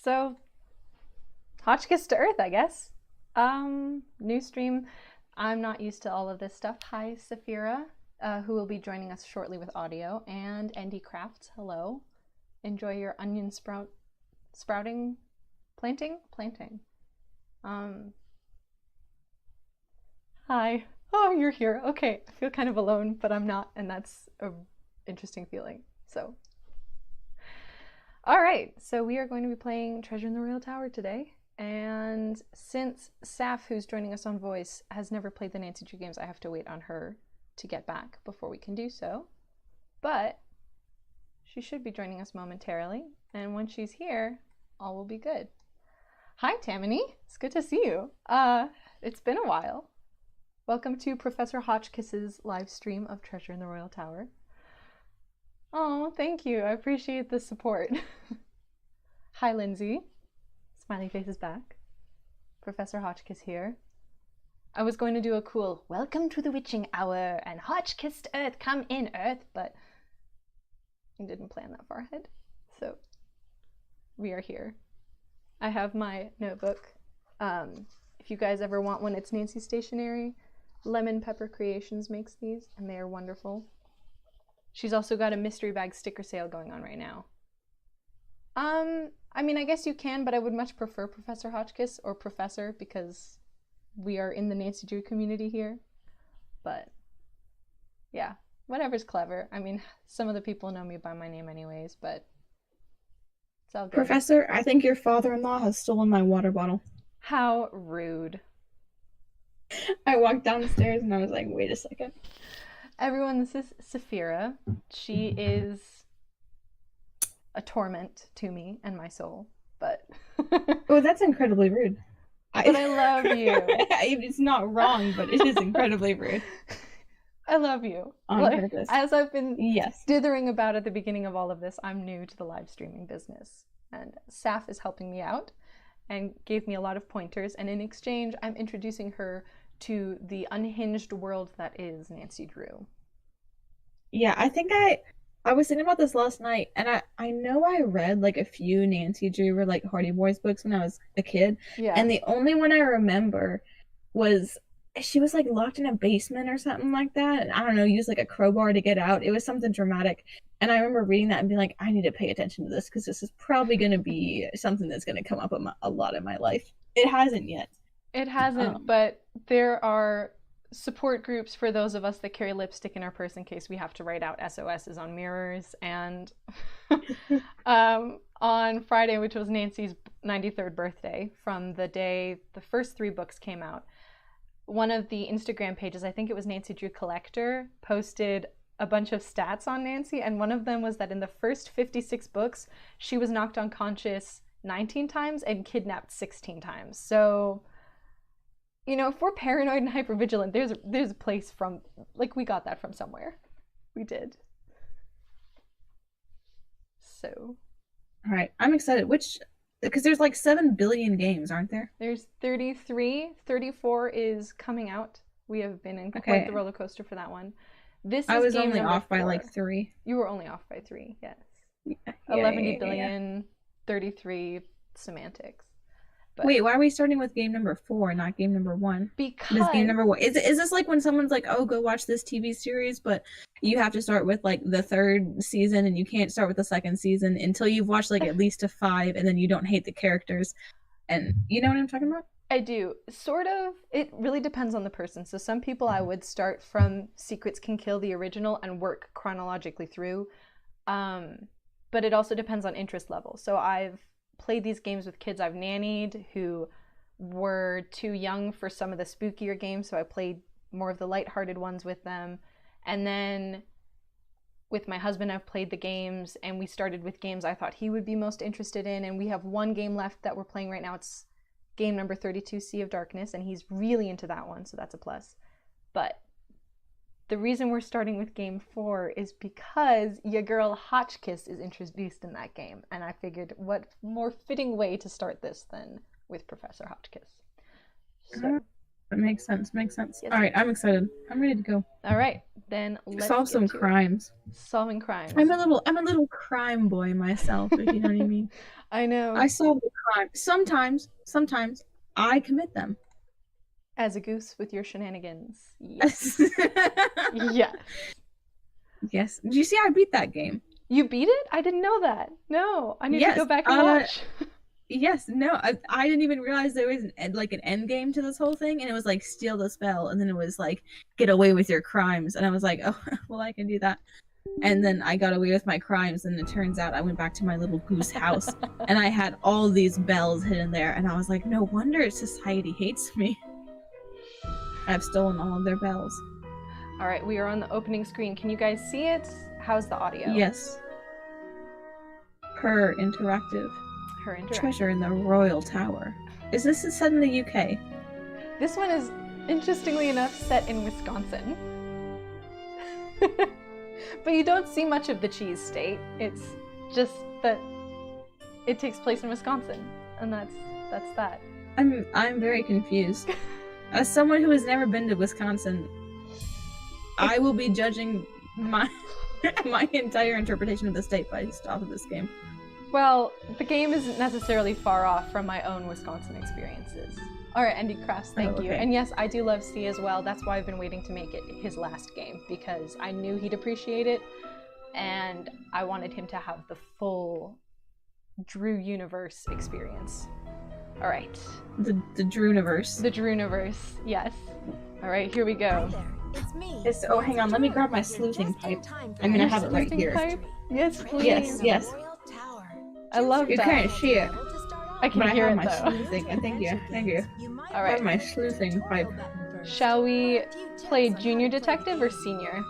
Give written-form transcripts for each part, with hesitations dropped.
So, Hotchkiss to Earth, I guess. New stream. I'm not used to all of this stuff. Hi, Saphira, who will be joining us shortly with audio, and Andy Crafts. Hello. Enjoy your onion sprouting, planting. Hi. Oh, you're here. Okay, I feel kind of alone, but I'm not, and that's a interesting feeling. So, all right. So we are going to be playing Treasure in the Royal Tower today. And since Saph, who's joining us on voice, has never played the Nancy Drew games, I have to wait on her to get back before we can do so. But she should be joining us momentarily. And when she's here, all will be good. Hi, Tammany. It's good to see you. It's been a while. Welcome to Professor Hotchkiss's live stream of Treasure in the Royal Tower. Oh, thank you. I appreciate the support. Hi, Lindsay. Smiley face is back. Professor Hotchkiss here. I was going to do a cool welcome to the witching hour and Hotchkiss to Earth, come in Earth, but I didn't plan that far ahead. So we are here. I have my notebook. If you guys ever want one, it's Nancy Stationery. Lemon Pepper Creations makes these, and they are wonderful. She's also got a mystery bag sticker sale going on right now. I mean, I guess you can, but I would much prefer Professor Hotchkiss or Professor because we are in the Nancy Drew community here. But yeah, whatever's clever. I mean, some of the people know me by my name anyways, but it's all good. Professor, I think your father-in-law has stolen my water bottle. How rude. I walked downstairs and I was like, wait a second. Everyone, this is Saphira. She is a torment to me and my soul, but Oh, that's incredibly rude. But I love you. It's not wrong, but it is incredibly rude. I love you. On purpose. As I've been dithering about at the beginning of all of this, I'm new to the live streaming business, and Saph is helping me out and gave me a lot of pointers, and in exchange, I'm introducing her to the unhinged world that is Nancy Drew. Yeah, I think I was thinking about this last night, and I know I read like a few Nancy Drew or like Hardy Boys books when I was a kid. Yeah. And the only one I remember was she was like locked in a basement or something like that. And I don't know, used like a crowbar to get out. It was something dramatic. And I remember reading that and being like, I need to pay attention to this because this is probably going to be something that's going to come up a lot in my life. It hasn't yet. It hasn't, but there are support groups for those of us that carry lipstick in our purse in case we have to write out SOSs on mirrors. And on Friday, which was Nancy's 93rd birthday, from the day the first 3 books came out, one of the Instagram pages, I think it was Nancy Drew Collector, posted a bunch of stats on Nancy, and one of them was that in the first 56 books, she was knocked unconscious 19 times and kidnapped 16 times. So, you know, if we're paranoid and hypervigilant, there's a place from, like, we got that from somewhere. We did. So. All right, I'm excited. Because there's like 7 billion games, aren't there? There's 33. 34 is coming out. We have been in quite the roller coaster for that one. I was only off by like 3. You were only off by 3, yes. Yeah, 11 billion, 33 semantics. But wait, why are we starting with game number 4, not game number 1? Because game number 1 is this like when someone's like, "Oh, go watch this TV series," but you have to start with like the 3rd season, and you can't start with the 2nd season until you've watched like at least a 5, and then you don't hate the characters, and you know what I'm talking about? I do. Sort of. It really depends on the person. So some people I would start from Secrets Can Kill the original and work chronologically through, but it also depends on interest level. So I've played these games with kids I've nannied who were too young for some of the spookier games, so I played more of the lighthearted ones with them. And then with my husband, I've played the games, and we started with games I thought he would be most interested in, and we have 1 game left that we're playing right now. It's game number 32, Sea of Darkness, and he's really into that one, so that's a plus. But the reason we're starting with game 4 is because your girl Hotchkiss is introduced in that game, and I figured what more fitting way to start this than with Professor Hotchkiss. So that makes sense. Yes. All right, I'm excited. I'm ready to go. All right, Then let's solve get some to it. crimes. Solving crimes. I'm a little crime boy myself, if you know what I mean. I know. I solve the crime. Sometimes I commit them. As a goose with your shenanigans. Yes. Yes. Yes. Did you see I beat that game? You beat it? I didn't know that. No, I need to go back and watch. Yes, no, I didn't even realize there was an end game to this whole thing, and it was like steal the spell, and then it was like get away with your crimes, and I was like, oh, well, I can do that. And then I got away with my crimes, and it turns out I went back to my little goose house, and I had all these bells hidden there, and I was like, no wonder society hates me. I've stolen all of their bells. All right, we are on the opening screen. Can you guys see it? How's the audio? Yes. Her interactive. Her interactive. Treasure in the Royal Tower. Is this set in the UK? This one is, interestingly enough, set in Wisconsin. But you don't see much of the cheese state. It's just that it takes place in Wisconsin, and that's that. I'm very confused. As someone who has never been to Wisconsin, I will be judging my entire interpretation of the state based off of this game. Well, the game isn't necessarily far off from my own Wisconsin experiences. All right, Andy Crafts, thank you. And yes, I do love C as well. That's why I've been waiting to make it his last game, because I knew he'd appreciate it, and I wanted him to have the full Drew universe experience. All right. The Drew-niverse. The Drew-niverse, yes. All right, here we go. Hi there, it's me. Oh, hang on, let me grab my sleuthing pipe. I'm gonna have it right here. Pipe? Yes, please. Yes. I love You that. can't see it. I can hear it, my though. sleuthing. Thank you. All I right. have my sleuthing pipe. Shall we play junior detective or senior?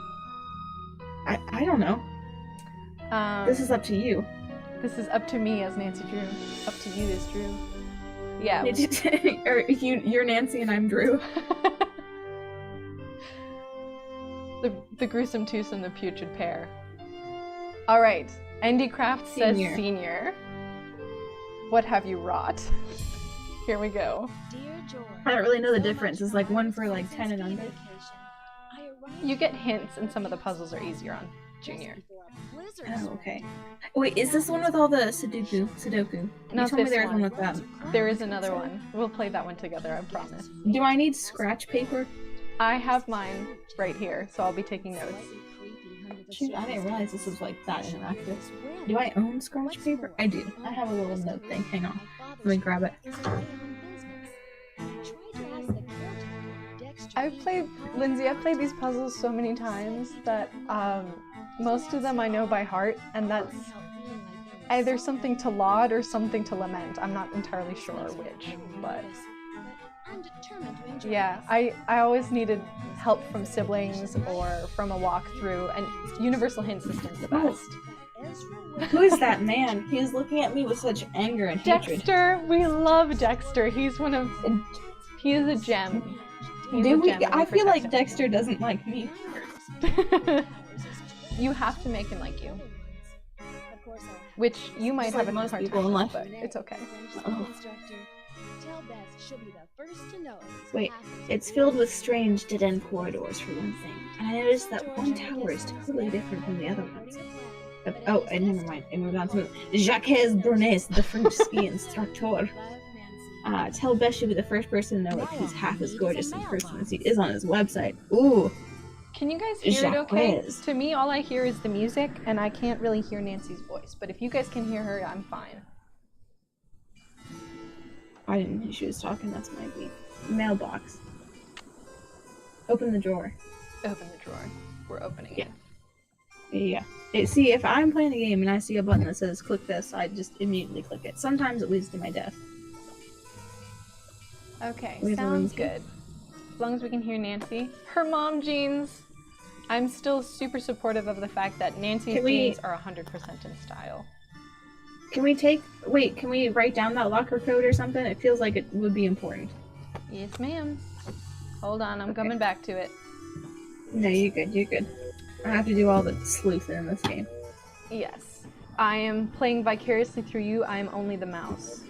I don't know. This is up to you. This is up to me as Nancy Drew. Up to you as Drew. Yeah. Or you're Nancy and I'm Drew. the gruesome twosome, the putrid pair. All right. Andy Craft says senior. What have you wrought? Here we go. I don't really know the difference. It's like one for like 10 and under. You get hints, and some of the puzzles are easier on junior. Oh, okay. Wait, is this one with all the Sudoku? Not you told me this there was one. one with that. There is another one. We'll play that one together, I promise. Do I need scratch paper? I have mine right here, so I'll be taking notes. Shoot, I didn't realize this was like that interactive. Do I own scratch paper? I do. I have a little note thing. Hang on. Let me grab it. I've played these puzzles so many times that most of them I know by heart, and that's either something to laud or something to lament. I'm not entirely sure which, but yeah, I always needed help from siblings or from a walkthrough, and Universal Hint System's the best. Who is that man? He is looking at me with such anger and hatred. Dexter! We love Dexter. He is a gem. I feel like Dexter doesn't like me. You have to make him like you. Which you might have a hard time with, but it's okay. Oh. Wait, it's filled with strange dead-end corridors for one thing. And I noticed that one tower is totally different from the other ones. Oh, and never mind. I moved on to Jacques Brunet, the French ski instructor. Tell Bess she'll be the first person to know if he's half as gorgeous in person as he is on his website. Ooh. Can you guys hear it okay? To me, all I hear is the music, and I can't really hear Nancy's voice. But if you guys can hear her, I'm fine. I didn't know she was talking. That's my beat. Mailbox. Open the drawer. Open the drawer. We're opening it. Yeah. See, if I'm playing a game and I see a button that says click this, I just immediately click it. Sometimes it leads to my death. Okay, sounds good. As long as we can hear Nancy. Her mom jeans. I'm still super supportive of the fact that Nancy's jeans are 100% in style. Can we write down that locker code or something? It feels like it would be important. Yes, ma'am. Hold on, I'm coming back to it. No, you're good. I have to do all the sleuthing in this game. Yes. I am playing vicariously through you. I am only the mouse.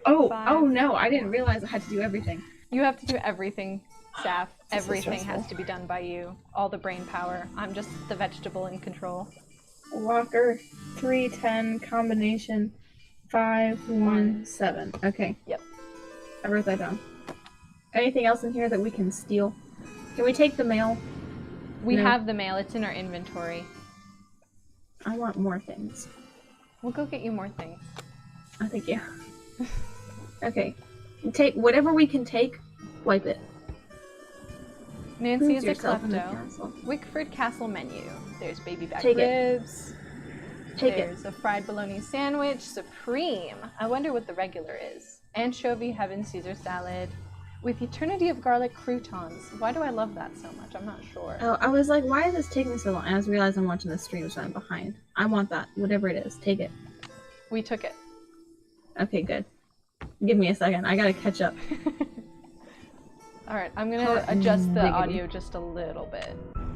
Oh no, I didn't realize I had to do everything. You have to do everything. Saph, This is so everything has stressful. to be done by you. All the brain power. I'm just the vegetable in control. Locker 310 combination 517. Okay. Yep. I wrote that down. Anything else in here that we can steal? Can we take the mail? We No. have the mail. It's in our inventory. I want more things. We'll go get you more things. I think, yeah. Okay. Take whatever we can take, wipe it. Nancy Prove is a yourself in the klepto. castle. Wickford Castle menu. There's baby back Take it. ribs. Take it. There's a fried bologna sandwich. Supreme. I wonder what the regular is. Anchovy heaven Caesar salad. With eternity of garlic croutons. Why do I love that so much? I'm not sure. Oh, I was like, why is this taking so long? And I just realized I'm watching the stream, so I'm behind. I want that. Whatever it is. Take it. We took it. Okay, good. Give me a second. I gotta catch up. Alright, I'm gonna Hot adjust the diggity. audio just a little bit.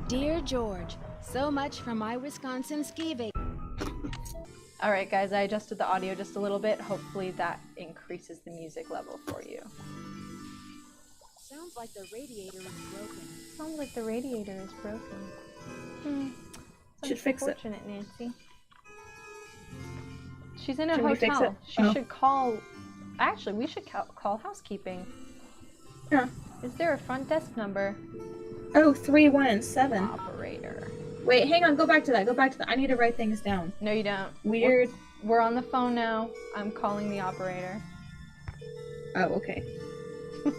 Dear George, so much from my Wisconsin ski vacation. Alright guys, I adjusted the audio just a little bit. Hopefully that increases the music level for you. Sounds like the radiator is broken. Sounds like the radiator is broken. Should fix it. Unfortunate, Nancy. She's in a Should we fix hotel. it? She Oh. should call... Actually, we should call housekeeping. Yeah. Is there a front desk number? Oh, 317. Operator. Wait, hang on. Go back to that. Go back to that. I need to write things down. No, you don't. Weird. We're on the phone now. I'm calling the operator. Oh, okay. How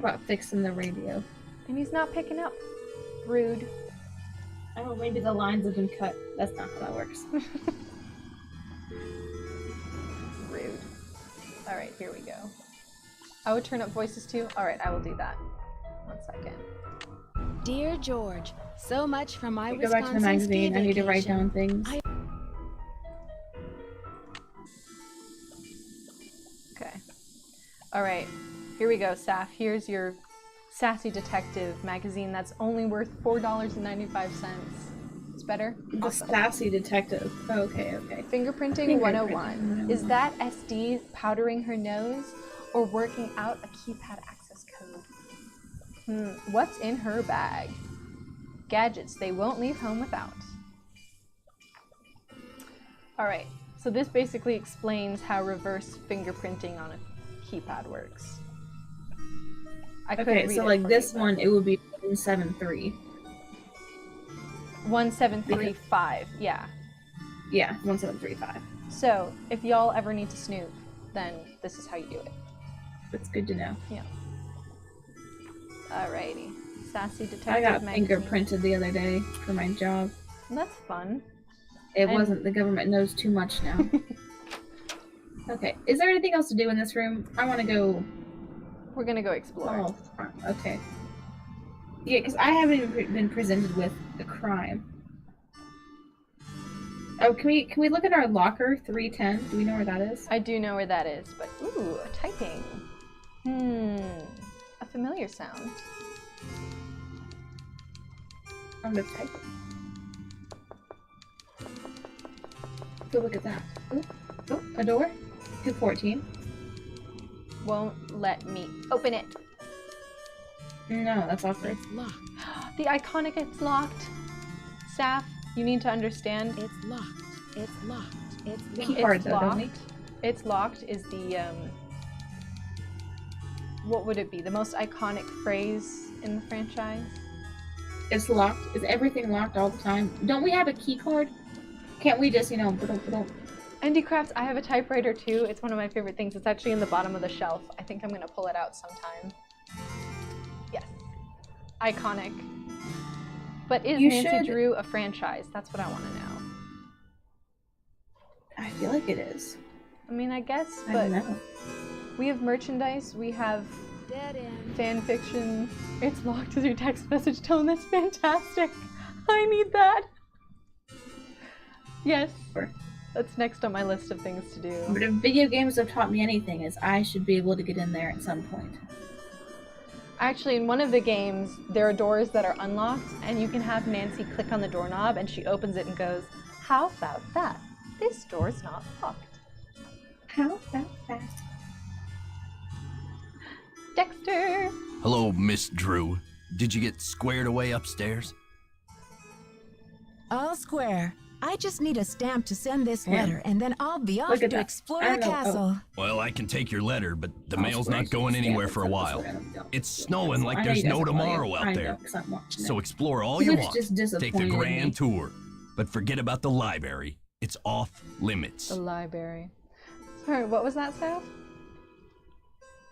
about fixing the radio? And he's not picking up. Rude. Oh, maybe the lines have been cut. That's not how that works. Rude. Alright, here we go. I would turn up voices too? Alright, I will do that. 1 second. Dear George, so much from my Go Wisconsin back to the ski magazine. I need to write vacation. down things. Okay. Alright, here we go, Saph. Here's your Sassy Detective magazine that's only worth $4.95. It's better? The Awesome. Sassy Detective. Oh, okay, okay. Fingerprinting 101. 101. Is that SD powdering her nose or working out a keypad access code? What's in her bag? Gadgets they won't leave home without. Alright, so this basically explains how reverse fingerprinting on a keypad works. I couldn't Okay, read so it like for this you, one, it would be 173. 1735, yeah. Yeah, 1735. So, if y'all ever need to snoop, then this is how you do it. That's good to know. Yeah. Alrighty. Sassy Detective I got magazine. fingerprinted the other day for my job. That's fun. It And- wasn't. The government knows too much now. Okay. Is there anything else to do in this room? I want to go. We're gonna go explore. Oh, okay. Yeah, because I haven't even been presented with a crime. Oh, can we look at our locker 310? Do we know where that is? I do know where that is, but ooh, typing. A familiar sound. I'm gonna type. Go look at that. Oh, a door. 214. Won't let me open it. No, that's awkward. It's locked. The iconic it's locked. Saph, you need to understand. It's locked. It's locked. It's Key locked. card It's though, don't locked. we? It's locked is the what would it be? The most iconic phrase in the franchise? It's locked. Is everything locked all the time? Don't we have a key card? Can't we just, Indie Crafts, I have a typewriter too. It's one of my favorite things. It's actually in the bottom of the shelf. I think I'm gonna pull it out sometime. Yes. Iconic. But is You Nancy should- Drew a franchise? That's what I want to know. I feel like it is. I mean, I guess, I but don't know. we have merchandise, we have Dead end. fan fiction. It's locked as your text message tone. That's fantastic. I need that. Yes. Sure. That's next on my list of things to do. But if video games have taught me anything, is I should be able to get in there at some point. Actually, in one of the games, there are doors that are unlocked, and you can have Nancy click on the doorknob, and she opens it and goes, "How about that? This door's not locked." How about that? Dexter! Hello, Miss Drew. Did you get squared away upstairs? All square. I just need a stamp to send this letter, and then I'll be off to explore the castle. Well, I can take your letter, but the Oh, mail's square, not going stamp anywhere it, for a send it, while. square, no. It's snowing like I know there's he no doesn't want tomorrow you. out I know, there. 'cause I'm watching So it. explore all He you looks want. just Take disappointed a in me. grand tour. But forget about the library. It's off limits. The library. Sorry, what was that, Saph?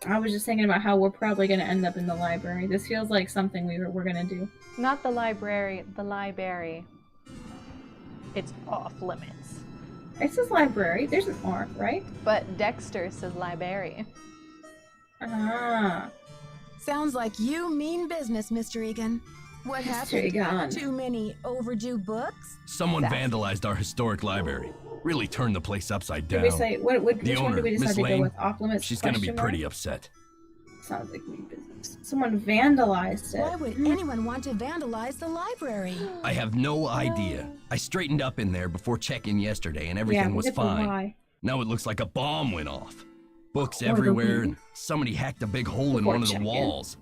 I was just thinking about how we're probably going to end up in the library. This feels like something we're going to do. Not the library, the library. It's off limits. It says library. There's an R, right? But Dexter says library. Ah. Sounds like you mean business, Mr. Egan. What Mr. happened? Egan. Too many overdue books? Someone Saph. vandalized our historic library. Really turned the place upside Did down. we say, which The one owner, did we decide Miss to go Lane, with? Off limits? she's gonna be question mark? pretty upset. Sounds like mean business. Someone vandalized it. Why would anyone want to vandalize the library? I have no idea. I straightened up in there before check-in yesterday and everything was but fine. why? Now it looks like a bomb went off. Books Or the everywhere, wind. and somebody hacked a big hole in Before one of the check-in. walls.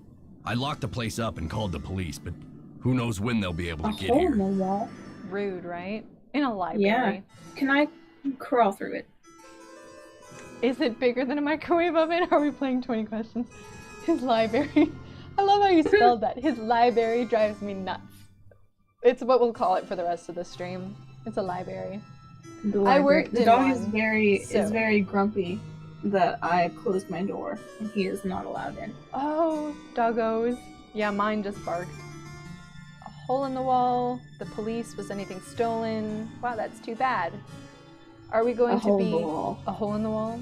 I locked the place up and called the police, but who knows when they'll be able A to get hole here. in the wall? Rude, right? In a library. Yeah. Can I crawl through it? Is it bigger than a microwave oven? Are we playing 20 questions? His library. I love how you spelled that. His library drives me nuts. It's what we'll call it for the rest of the stream. It's a library. The I library. worked The in dog is one, very so- grumpy that I closed my door and he is not allowed in. Oh, doggos. Yeah, mine just barked. A hole in the wall. The police. Was anything stolen? Wow, that's too bad. Are we going A to hole be in the wall. a hole in the wall?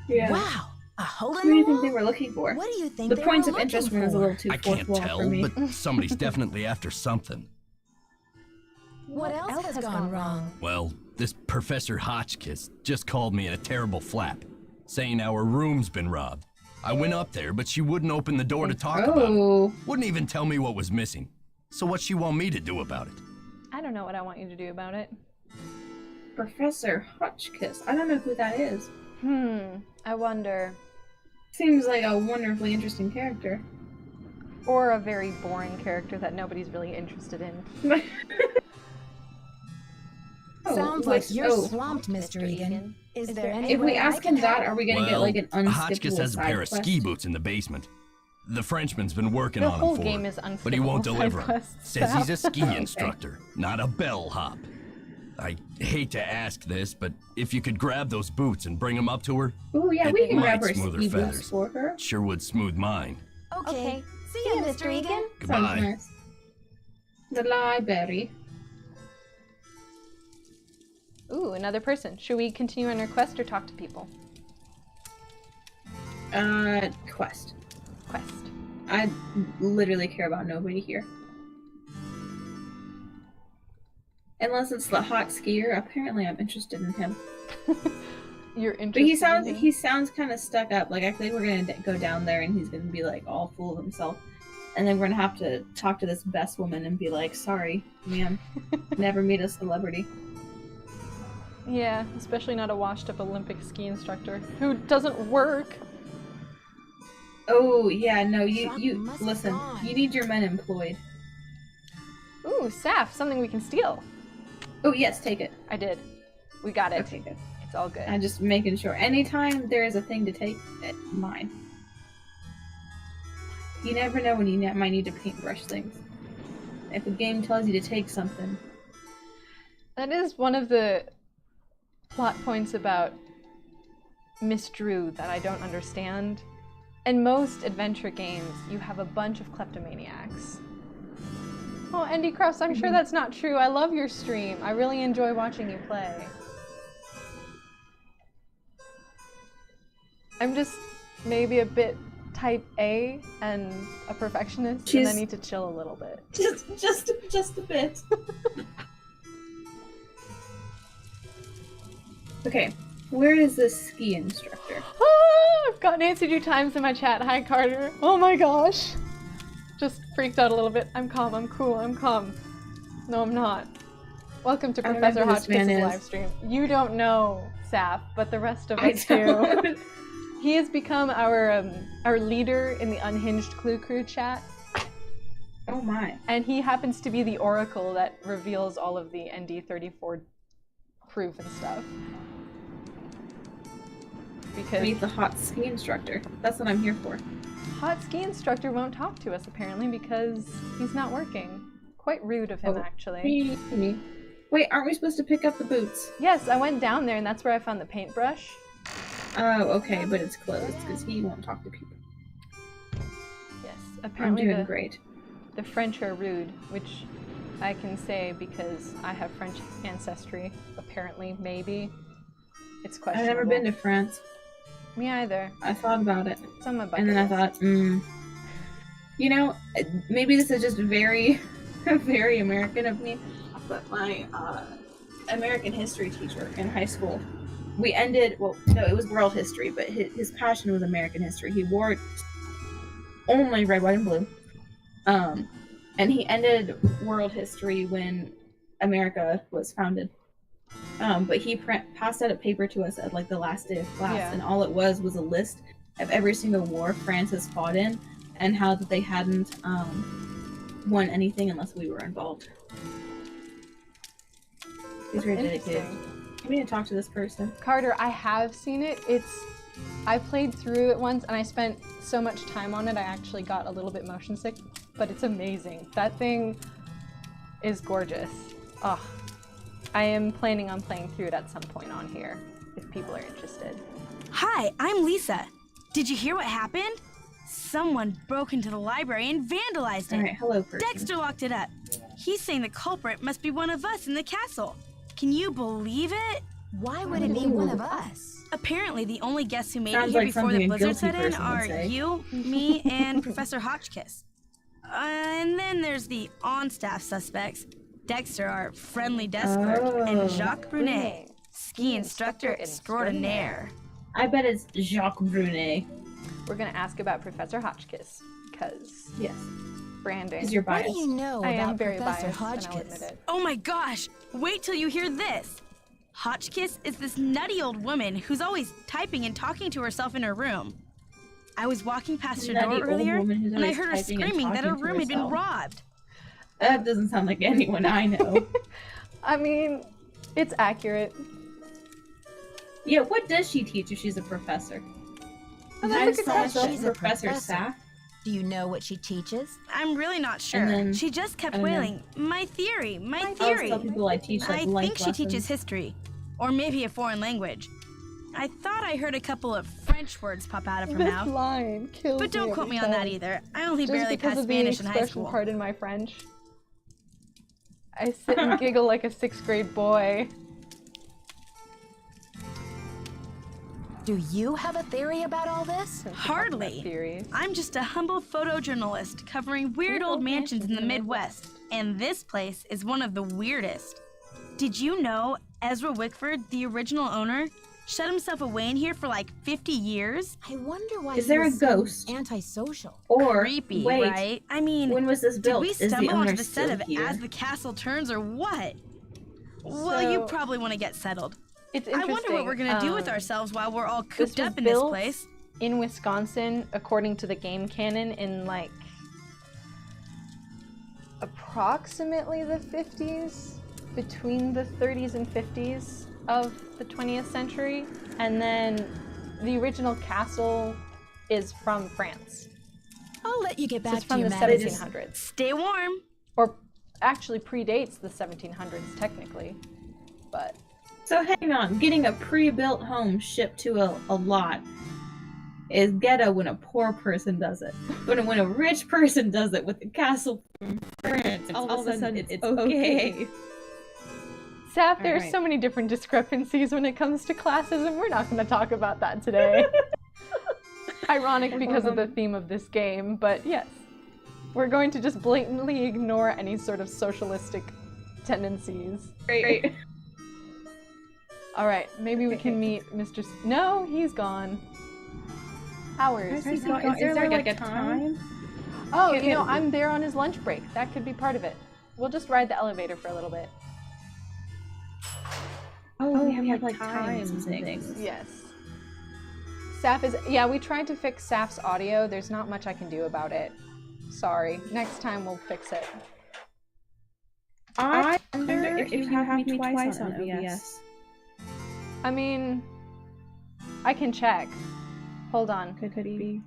Yeah. Wow, a hole in What do the you think wall? they were looking for? What do you think The they points were of interest looking one is a little for? too I fourth can't wall tell, for me. but somebody's definitely after something. What else has gone wrong? Well, this Professor Hotchkiss just called me in a terrible flap, saying our room's been robbed. I went up there, but she wouldn't open the door to talk about it. Oh. Wouldn't even tell me what was missing. So what's she want me to do about it? I don't know what I want you to do about it. Professor Hotchkiss. I don't know who that is. I wonder. Seems like a wonderfully interesting character. Or a very boring character that nobody's really interested in. Sounds like you're swamped, Mr. Egan. Is there any If we way I ask can him that, help? are we gonna get Well, like an Hotchkiss unskippable has a side pair of quest? ski boots in the basement. The Frenchman's been working The on whole them for game her, is but he won't unskippable side deliver 'em. quests, Says he's a ski Okay. instructor, not a bellhop. I hate to ask this, but if you could grab those boots and bring them up to her, Ooh, yeah, It we can might grab her smooth her ski boots feathers. for her. it sure would smooth mine. Okay. See ya, Mr. Egan. Goodbye. Sounds nice. The library. Ooh, another person. Should we continue on our quest or talk to people? Quest. Quest. I literally care about nobody here. Unless it's the hot skier. Apparently I'm interested in him. You're But interested in he sounds kind of stuck up. Like I think we're gonna go down there and he's gonna be like all full of himself, and then we're gonna have to talk to this best woman and be like, "Sorry, ma'am, never meet a celebrity." Yeah, especially not a washed-up Olympic ski instructor who doesn't work. Oh yeah, no, you Something must have listen. gone. You need your men employed. Ooh, Saph, something we can steal. Oh yes, take it. I did. We got it. Okay, good. It's all good. I'm just making sure. Anytime there is a thing to take, mine. You never know when you might need to paintbrush things. If a game tells you to take something, That is one of the plot points about Miss Drew that I don't understand. In most adventure games, you have a bunch of kleptomaniacs. Oh, Andy Cross, I'm sure that's not true. I love your stream. I really enjoy watching you play. I'm just maybe a bit type A and a perfectionist, and I She's- need to chill a little bit. just a bit. Okay, where is this ski instructor? Ah, I've got Nancy 2 times in my chat. Hi, Carter. Oh my gosh. Just freaked out a little bit. I'm calm, I'm cool, I'm calm. No, I'm not. Welcome to I don't know Professor who this man Hotchkiss' is. live stream. You don't know Saph, but the rest of I us do. don't. He has become our leader in the Unhinged Clue Crew chat. Oh my. And he happens to be the oracle that reveals all of the ND34 proof and stuff. Because Meet the hot ski instructor. That's what I'm here for. hot ski instructor won't talk to us apparently because he's not working. Quite rude of him, actually. Wait, aren't we supposed to pick up the boots? Yes, I went down there and that's where I found the paintbrush. Oh, okay, but it's closed because he won't talk to people. Yes, apparently I'm doing great. The French are rude, which I can say because I have French ancestry, apparently, maybe. It's questionable. I've never been to France. Me either. I thought about it. It's on my bucket And then I thought, you know, maybe this is just very, very American of me, but my American history teacher in high school, we ended, well, no, it was world history, but his passion was American history. He wore only red, white, and blue. And he ended world history when America was founded. But he passed out a paper to us at like the last day of class, and all it was a list of every single war France has fought in and how that they hadn't won anything unless we were involved. He's very dedicated. I need to talk to this person. Carter, I have seen it. I played through it once and I spent so much time on it I actually got a little bit motion sick, but it's amazing. That thing is gorgeous. Oh, I am planning on playing through it at some point on here, if people are interested. Hi, I'm Lisa. Did you hear what happened? Someone broke into the library and vandalized it. All right, hello, person. Dexter locked it up. He's saying the culprit must be one of us in the castle. Can you believe it? Why would it be one of us? Apparently, the only guests who made Sounds it here like before something the a blizzard guilty set in person would are say. you, me, and Professor Hotchkiss. And then there's the on-staff suspects. Dexter, our friendly desk clerk, and Jacques Brunet, ski instructor extraordinaire. I bet it's Jacques Brunet. We're gonna ask about Professor Hotchkiss, because Yes. branding. Because you're What biased. do you know I am about very Professor biased, and I'll Hotchkiss? admit it. Oh my gosh! Wait till you hear this! Hotchkiss is this nutty old woman who's always typing and talking to herself in her room. I was walking past her Nutty door old earlier, woman who's and I always heard her typing and screaming that her talking to room had been herself. robbed. That doesn't sound like anyone I know. I mean, it's accurate. Yeah, what does she teach if she's a professor? Oh, I that's a just good call myself question. She's a Professor professor. Saph. Do you know what she teaches? I'm really not sure. then- She just kept I don't know. wailing, my theory, my I always theory. tell people I teach like I life think she lessons. teaches history, or maybe a foreign language. I thought I heard a couple of French words pop out of her This mouth. line kills But don't me quote every me on that time. either. I only Just barely because passed of the Spanish in high expression school. part in my French. I sit and giggle like a 6th grade boy. Do you have a theory about all this? Since we're talking about Hardly. theories. I'm just a humble photojournalist covering weird old mansions in the Midwest, and this place is one of the weirdest. Did you know Ezra Wickford, the original owner, shut himself away in here for like 50 years? I wonder why Is there a he's so ghost? antisocial. Or Creepy, wait, right? I mean, when was this did built? we Is the stumble owner onto the set still of here? As the Castle Turns or what? Well, you So- probably want to get settled. It's I interesting. wonder what we're gonna do with ourselves while we're all this cooped was up in this built place. in Wisconsin, according to the game canon, in like approximately the 50s, between the 30s and 50s of the 20th century, and then the original castle is from France. I'll let you get So back it's to from your the medicine. 1700s, Stay warm. or actually predates the 1700s technically, but So hang on, getting a pre-built home shipped to a lot is ghetto when a poor person does it. But when a rich person does it with the castle from France, all of a sudden it's okay. Saph, there's Alright. so many different discrepancies when it comes to classism. We're not going to talk about that today. Ironic because of the theme of this game, but yes. We're going to just blatantly ignore any sort of socialistic tendencies. Great. Alright, maybe we can meet Mr. No, he's gone. Hours. Is there like a time? Oh, you know, I'm there on his lunch break. That could be part of it. We'll just ride the elevator for a little bit. Oh, we have like times and things. Yes. Saph is... Yeah, we tried to fix Saph's audio. There's not much I can do about it. Sorry. Next time we'll fix it. I wonder if you have me twice on OBS. I mean... I can check. Hold on. Could be.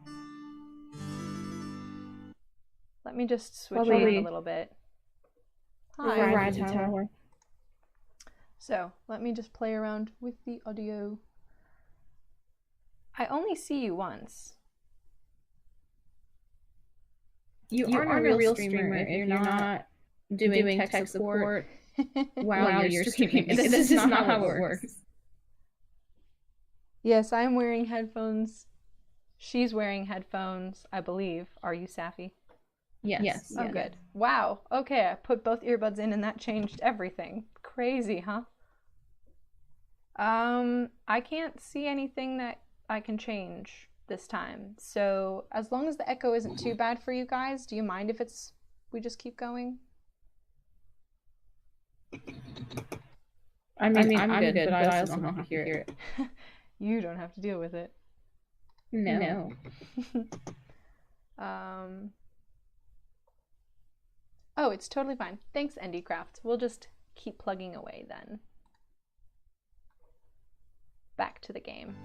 Let me just switch around a little bit. Hi. Tower. So, let me just play around with the audio. I only see you once. You aren't a real streamer if you're not doing tech support while you're streaming. This is not how it works. Yes, I'm wearing headphones. She's wearing headphones, I believe. Are you, Sapphy? Yes. Oh, good. Wow. Okay, I put both earbuds in and that changed everything. Crazy, huh? I can't see anything that I can change this time. So, as long as the echo isn't too bad for you guys, do you mind if we just keep going? I mean, I'm good, but I also don't have to hear it. You don't have to deal with it. No. Oh, it's totally fine. Thanks, NDCraft. We'll just keep plugging away then. Back to the game.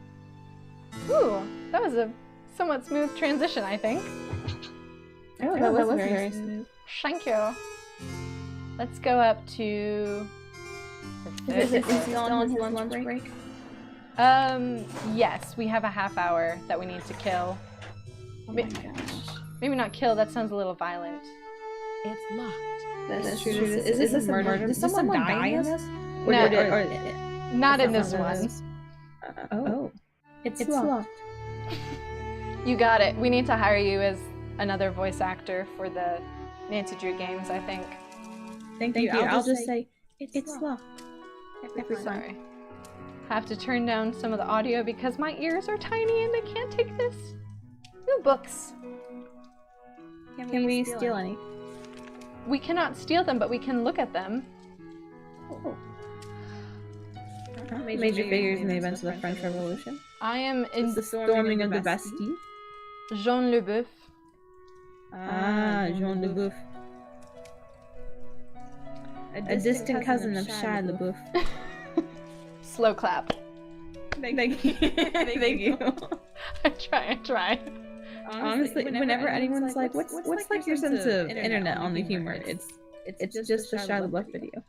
Ooh, that was a somewhat smooth transition, I think. Oh, that was very smooth. Thank you. Let's go up to... Is he on his lunch break? Yes, we have a half hour that we need to kill. Oh my gosh. Maybe not kill, that sounds a little violent. It's locked. That's true. Is this a murder? Did someone die in this? No, not in this one. It's locked. You got it. We need to hire you as another voice actor for the Nancy Drew games, I think. Thank you. I'll just say, it's locked. Sorry. Have to turn down some of the audio because my ears are tiny and they can't take this. New books. Can we steal any? We cannot steal them, but we can look at them. Oh. Major figures in the events of the French Revolution. I am in The storming of the Bastille. Jean Leboeuf. Jean Leboeuf. A distant cousin of Shia LaBeouf. Slow clap. Thank you. Thank you. I try. Honestly, whenever anyone's like, what's like your sense of internet on the humor? It's just the Shia LaBeouf video.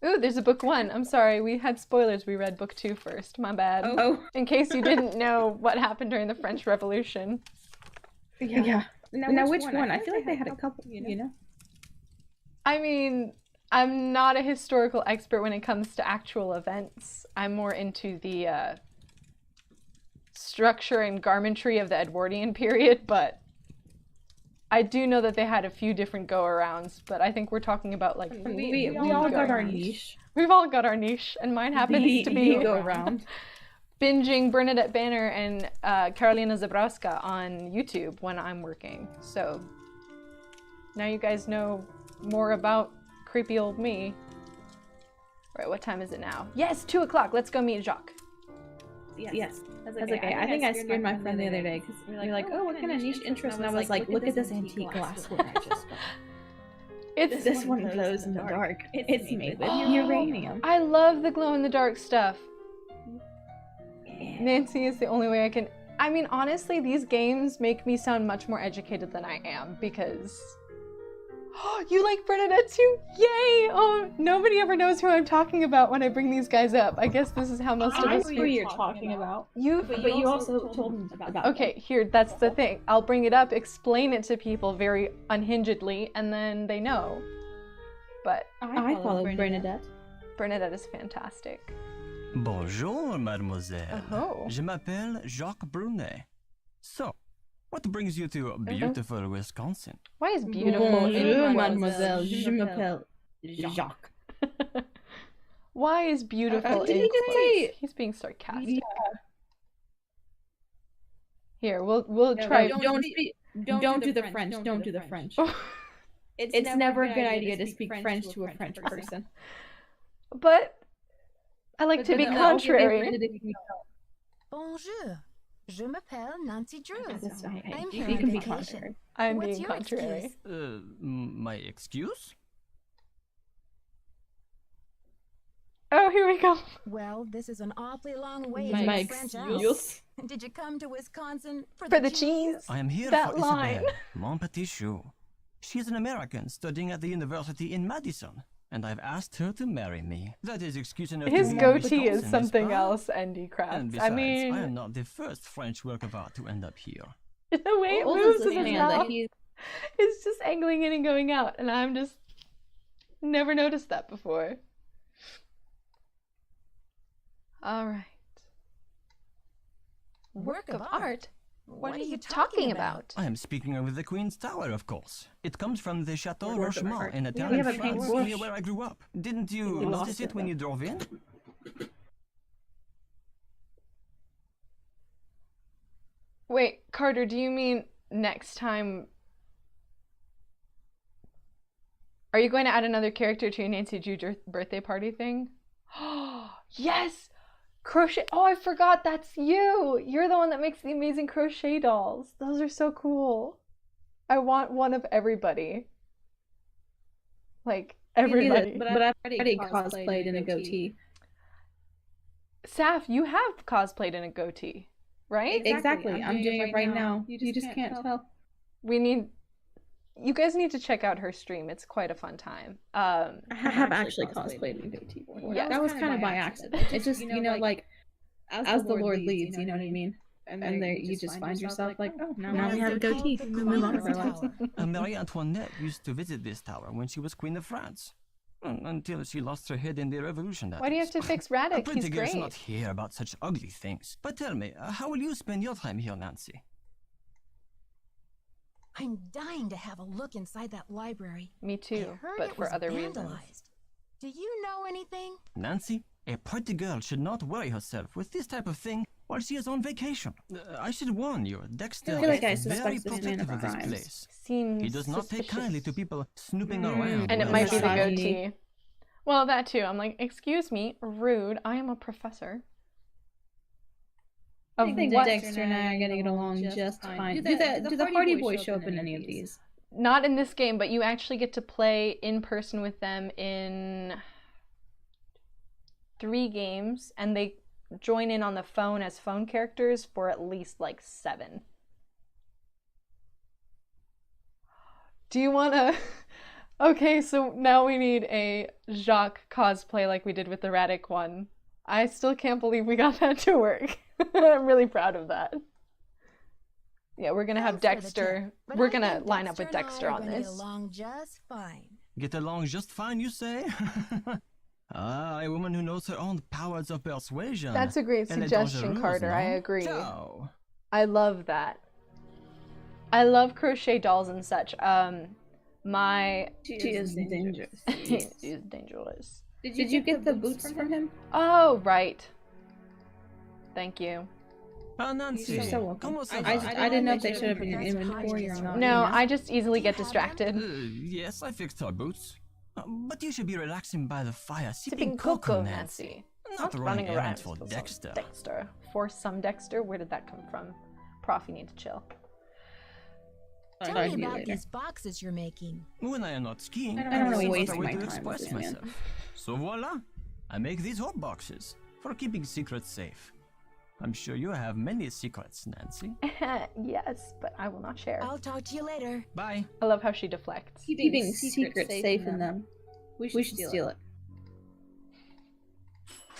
Ooh, there's a book 1. I'm sorry, we had spoilers. We read book 2 first. My bad. Oh. In case you didn't know what happened during the French Revolution. Yeah. Now which one? I feel like they had a couple, you know? I mean, I'm not a historical expert when it comes to actual events. I'm more into the structure and garmentry of the Edwardian period, but I do know that they had a few different go-arounds, but I think we're talking about like we all got our niche. We've all got our niche, and mine happens to be go-around. Binging Bernadette Banner and Karolina Zabrowska on YouTube when I'm working. So now you guys know more about creepy old me. Right, what time is it now? Yes, 2 o'clock. Let's go meet Jacques. Yes. That's okay. I think I scared my friend the other day because we were like, oh, what kind of niche interest? And I was like, look at this antique glassware I just got. It's this one glows in the dark. It's made with uranium. I love the glow-in-the-dark stuff. Yeah. Nancy is the only way I can... I mean, honestly, these games make me sound much more educated than I am because... Oh, you like Bernadette too? Yay! Oh, nobody ever knows who I'm talking about when I bring these guys up. I guess this is how most of us... I know who you're talking about. But you also told me about Okay, here, that's the thing. I'll bring it up, explain it to people very unhingedly, and then they know. But... I follow Bernadette. Bernadette is fantastic. Bonjour, mademoiselle. Oh. Je m'appelle Jacques Brunet. So, what brings you to beautiful Wisconsin? Why is beautiful Bonjour, in mademoiselle. Je m'appelle Jacques. Why is beautiful Did in he just say... He's being sarcastic. Yeah. Here, we'll try. Don't do the French. Don't do the French. It's never a good idea to speak French to a French person. But I like to be contrary. Bonjour. Je m'appelle Nancy Drew. That's okay. I'm You here can on be vacation. contrary. I'm What's being your contrary. excuse? My excuse? Oh, here we go. Well, this is an awfully long way My to the French excuse? Alps. Did you come to Wisconsin for For the cheese. I am here That for line. Isabelle, mon petit chou. She is an American studying at the university in Madison, and I've asked her to marry me. That is excuse enough His to goatee Wisconsin, is something n'est-ce pas? else, ND And Crafts. besides, I mean, I am not the first French work of art to end up here. the way it Olga's moves in looking his at that mouth, he's it's just angling in and going out, and I'm just never noticed that before. All right. Work of art? What are you talking about? I am speaking of the Queen's Tower, of course. It comes from the Chateau Work of Rochemont art. in a town We in have a pink France bush. near where I grew up. Didn't you We lost notice it, it when though. you drove in? Wait, Carter, do you mean next time? Are you going to add another character to your Nancy Drew birthday party thing? Yes! Crochet. Oh, I forgot that's you. You're the one that makes the amazing crochet dolls. Those are so cool. I want one of everybody. Like, everybody. But I've already cosplayed in a goatee. Saph, you have cosplayed in a goatee, right? Exactly. I'm doing it right now. You just can't tell. You guys need to check out her stream. It's quite a fun time. I have actually cosplayed in a goatee. Yeah. That was kind of by accident. It's just, like, as the Lord leads, you know what I mean? And there you just find yourself like, oh, now we have a goatee. We move on with our lives. Marie Antoinette used to visit this tower when she was Queen of France. Until she lost her head in the revolution. That Why do you is. have to fix A Radek? pretty He's girl should great. not hear about such ugly things. But tell me, how will you spend your time here, Nancy? I'm dying to have a look inside that library. Me I too, heard but it for was other reasons. vandalized. Do you know anything? Nancy, a pretty girl should not worry herself with this type of thing while she is on vacation. I should warn you, Dexter I feel like I is very suspect this man protective of of this crimes. place. Seems He does not take suspicious. kindly to people snooping around. And it while might be the misogyny. goatee. Well, that too. I'm like, excuse me, rude. I am a professor. I Of think what? Dexter and I are getting along just fine. Do the Hardy Boys show up in any of these? Not in this game, but you actually get to play in person with them in 3 games, and they join in on the phone as phone characters for at least like 7. Do you want to... Okay, so now we need a Jacques cosplay like we did with the Radek one. I still can't believe we got that to work. I'm really proud of that. Yeah, we're gonna have Thanks for the Dexter. tip, but We're I gonna think line up with and I Dexter are on gonna this. Get along just fine. Get along just fine, you say? A woman who knows her own powers of persuasion. That's a great Elle est suggestion, dangereuse, Carter. I non? agree. Ciao. I love that. I love crochet dolls and such. She is dangerous. She's dangerous. Did you get the boots from him? Oh, right. Thank you. Ah, Nancy, You're so welcome. comment ça I va? didn't know if they should have been in your inventory or not. No, you know? I just easily get distracted. Yes, I fixed her boots. But you should be relaxing by the fire, Sipping sipping cocoa, Nancy. Nancy. Not running errands for Dexter. Dexter. For some Dexter? Where did that come from? Prof, you need to chill. Tell I'll me talk to you about later. these boxes you're making. When I am not skiing, I don't wanna seek waste out a way my to time express with you, man. myself. So voila, I make these hot boxes for keeping secrets safe. I'm sure you have many secrets, Nancy. Yes, but I will not share. I'll talk to you later. Bye. I love how she deflects. Keeping secrets safe in them. We should steal it.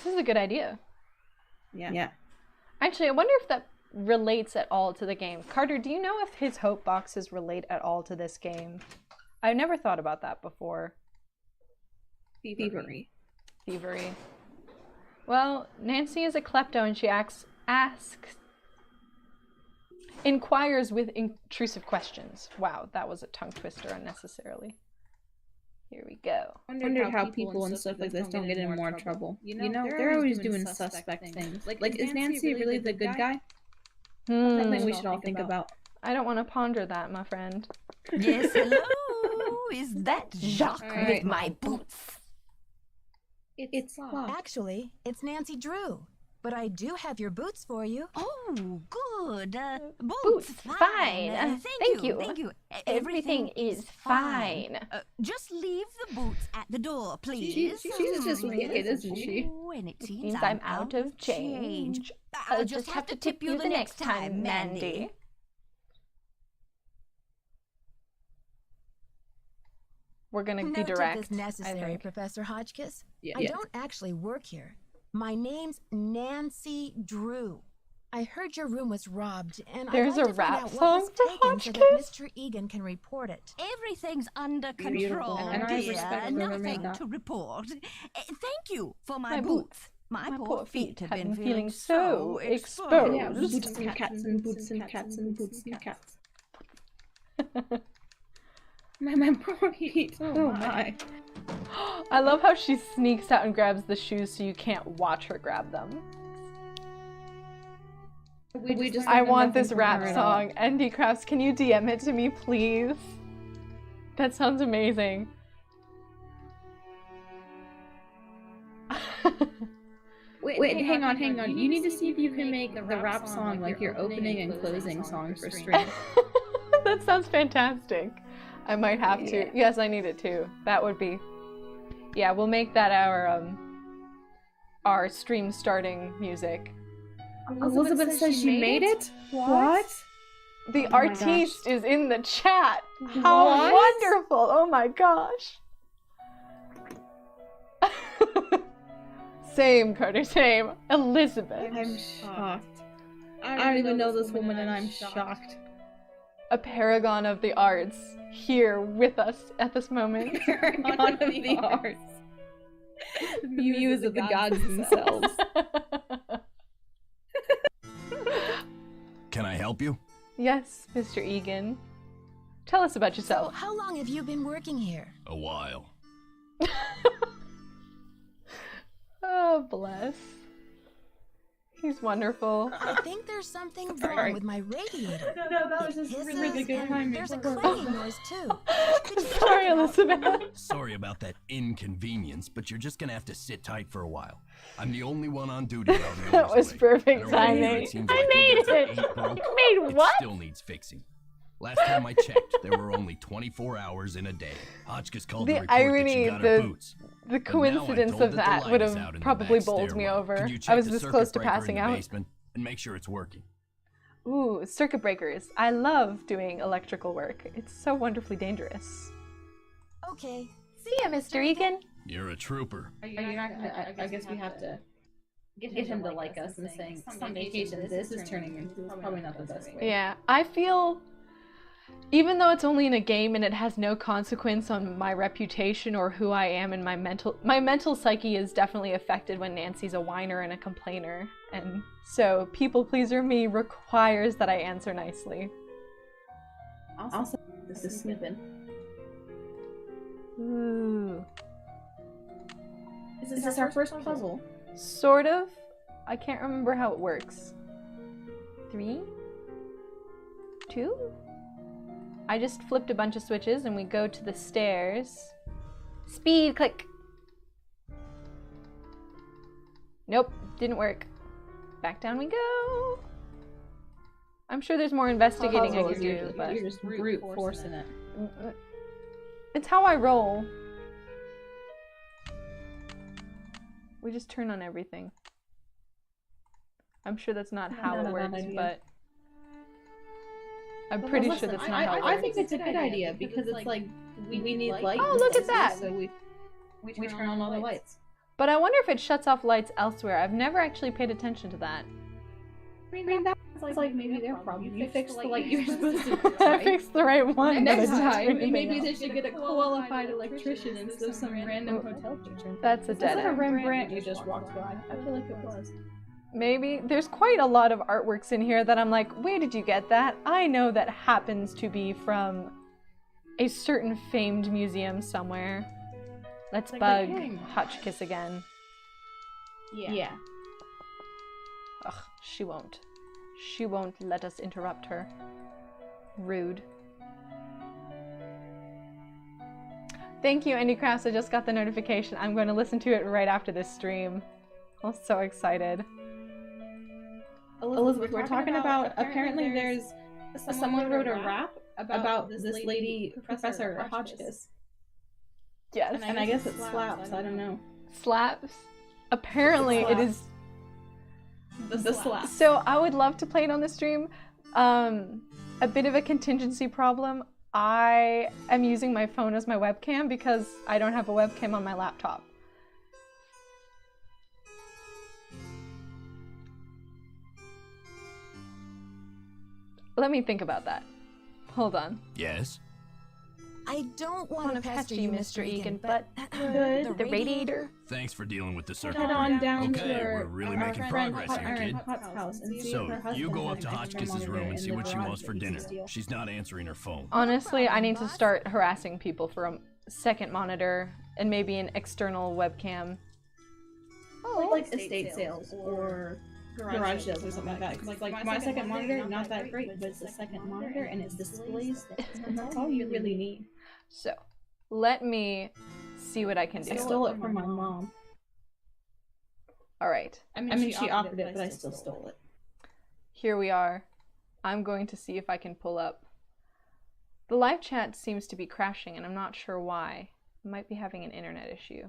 This is a good idea. Yeah. Actually, I wonder if that relates at all to the game. Carter, do you know if his hope boxes relate at all to this game? I've never thought about that before. Thievery. Thievery. Well, Nancy is a klepto and she inquires with intrusive questions. Wow, that was a tongue twister unnecessarily. Here we go. I wonder how people and stuff like this don't get in more trouble. You know, they're always doing suspect things. Like, is Nancy really the good guy? Something we should all think about. I don't want to ponder that, my friend. Yes, hello. Is that Jacques All right. with my boots? It's locked. Actually, it's Nancy Drew. but I do have your boots for you. Oh, good. Boots, fine. Thank you. Thank you. Everything is fine. Just leave the boots at the door, please. She's just wicked, isn't she? Oh, and it seems Means I'm out of change. I'll just have to tip you the next time, Mandy. We're gonna be Note direct. if this necessary, I think. Professor Hotchkiss. Yeah. I don't actually work here. My name's Nancy Drew. I heard your room was robbed, and There's I'd like a to find rap out what song was for taken so that Hotchkiss? Mr. Egan can report it. Everything's under Beautiful. control, And I dear. respect whoever made Nothing that. to report. Thank you for my My boots. My poor feet have been feeling so so exposed. Yeah, exposed. boots and cats and boots and cats and boots and cats. My poor feet. Oh my. I love how she sneaks out and grabs the shoes so you can't watch her grab them. I want this rap song. Andy Crafts, can you DM it to me, please? That sounds amazing. Wait, hang on. You need to see if you can make the rap song like your opening and closing song for stream. That sounds fantastic. I might have to. Yeah. Yes, I need it too. That would be. Yeah, we'll make that our stream starting music. Elizabeth says she made it? What? The Oh my artiste is in the chat. How What? wonderful! Oh my gosh. Same, Carter, same. Elizabeth. I'm shocked. I don't even know this woman and I'm shocked. A paragon of the arts here with us at this moment. Paragon of the arts. The muse of the gods themselves. Can I help you? Yes, Mr. Egan. Tell us about So, yourself. how long have you been working here? A while. Oh, bless. He's wonderful. I think there's something wrong with my radiator. No, that was just It really hisses, good and timing. there's a clanging noise too. Sorry, Elizabeth. Sorry about that inconvenience, but you're just gonna have to sit tight for a while. I'm the only one on duty while the That others was away. perfect And around here, timing. it seems I like made if it. it's ain't broke, You made it what? still needs fixing. Last time I checked, there were only 24 hours in a day. Hotchkiss called to The report irony, that she got her boots. The But now I'm coincidence told of the that light would is have out in the probably back bowled me stairwell. over. Could you I check was the this circuit close to breaker in passing the out. basement and make sure it's working? Ooh, circuit breakers. I love doing electrical work. It's so wonderfully dangerous. Okay. See ya, Mr. Egan. You're a trooper. You're not gonna, I guess we have to get him to like us and saying, some vacation this is turning into probably not the best way. Yeah, I feel, even though it's only in a game and it has no consequence on my reputation or who I am and my mental psyche is definitely affected when Nancy's a whiner and a complainer. And so people pleaser me requires that I answer nicely. Also, this is snipping. Ooh. Is this our first puzzle? Sort of. I can't remember how it works. 3? 2? I just flipped a bunch of switches and we go to the stairs. Speed, click. Nope, didn't work. Back down we go. I'm sure there's more investigating I could do, but You're just brute forcing it. it's how I roll. We just turn on everything. I'm sure that's not how it works, but I'm pretty sure that's not how it works. I think it's a good idea because it's like we need light. Oh, look at that! So we turn on all the lights. But I wonder if it shuts off lights elsewhere. I've never actually paid attention to that. I mean, that's like maybe their problem. You fixed the light you were supposed to fix, I right? fixed the right one. Next but I didn't time, turn anything maybe off. they should get a qualified electrician instead of some random hotel teacher. That's a Was dead that a end. Rembrandt you just walked by? I feel like it was. Maybe. There's quite a lot of artworks in here that I'm like, where did you get that? I know that happens to be from a certain famed museum somewhere. Let's bug Hotchkiss again. Yeah. Ugh, she won't. She won't let us interrupt her. Rude. Thank you, Andy Crafts. I just got the notification. I'm going to listen to it right after this stream. I'm so excited. Elizabeth, we're talking about apparently there's someone wrote a rap about this lady, Professor Hotchkiss. Yes. And I guess it slaps, I don't know. Slaps. Apparently it is The slap. So I would love to play it on the stream. A bit of a contingency problem. I am using my phone as my webcam because I don't have a webcam on my laptop. Let me think about that. Hold on. Yes? I don't want to pester you, Mr. Egan, but the radiator? Thanks for dealing with the circuit. Head on down Okay, to we're really making progress here, kid. House and see So, if her husband you go has up to an extra Hotchkiss's monitor room and in see the what she garage wants for that you can dinner. steal. She's not answering her phone. Honestly, I need to start harassing people for a second monitor and maybe an external webcam. Like estate sales or garage sales or something like that. Because like my second monitor, not that great, but it's a second monitor and it displays things. And that's all you really need. So, let me see what I can do. I stole it from my mom. All right. I mean, she offered it, but I still stole it. Here we are. I'm going to see if I can pull up. The live chat seems to be crashing, and I'm not sure why. I might be having an internet issue.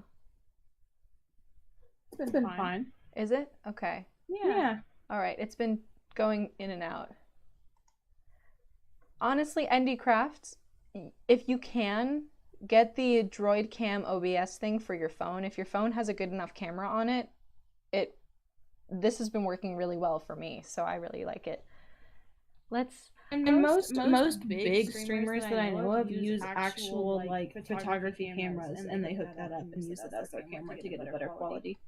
It's been fine. Is it? Okay. Yeah. All right. It's been going in and out. Honestly, ND Crafts, if you can, get the Droid Cam OBS thing for your phone. If your phone has a good enough camera on it, this has been working really well for me, so I really like it. And most big streamers that I know of use actual like photography cameras, and they hook that up and use it as their camera to get a better quality.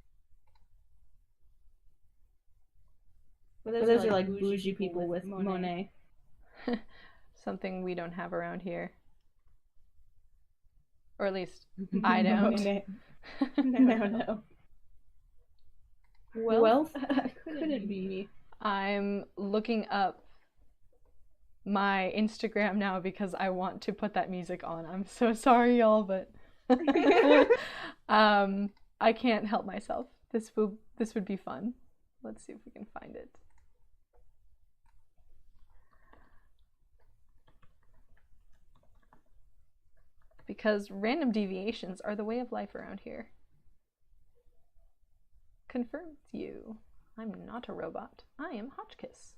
But those are like bougie people with Monet. Something we don't have around here. Or at least I don't. No. Wealth couldn't be. I'm looking up my Instagram now because I want to put that music on. I'm so sorry, y'all, but I can't help myself. This would be fun. Let's see if we can find it. Because random deviations are the way of life around here. Confirms you. I'm not a robot. I am Hotchkiss.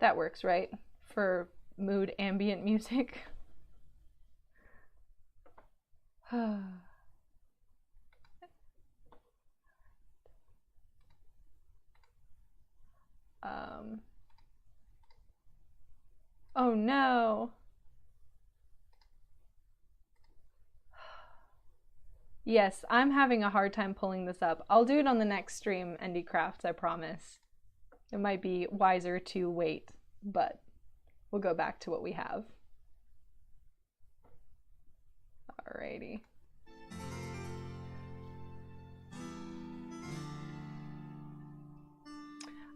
That works, right? For mood ambient music. Oh no. Yes, I'm having a hard time pulling this up. I'll do it on the next stream, ND Crafts, I promise. It might be wiser to wait, but we'll go back to what we have. Alrighty.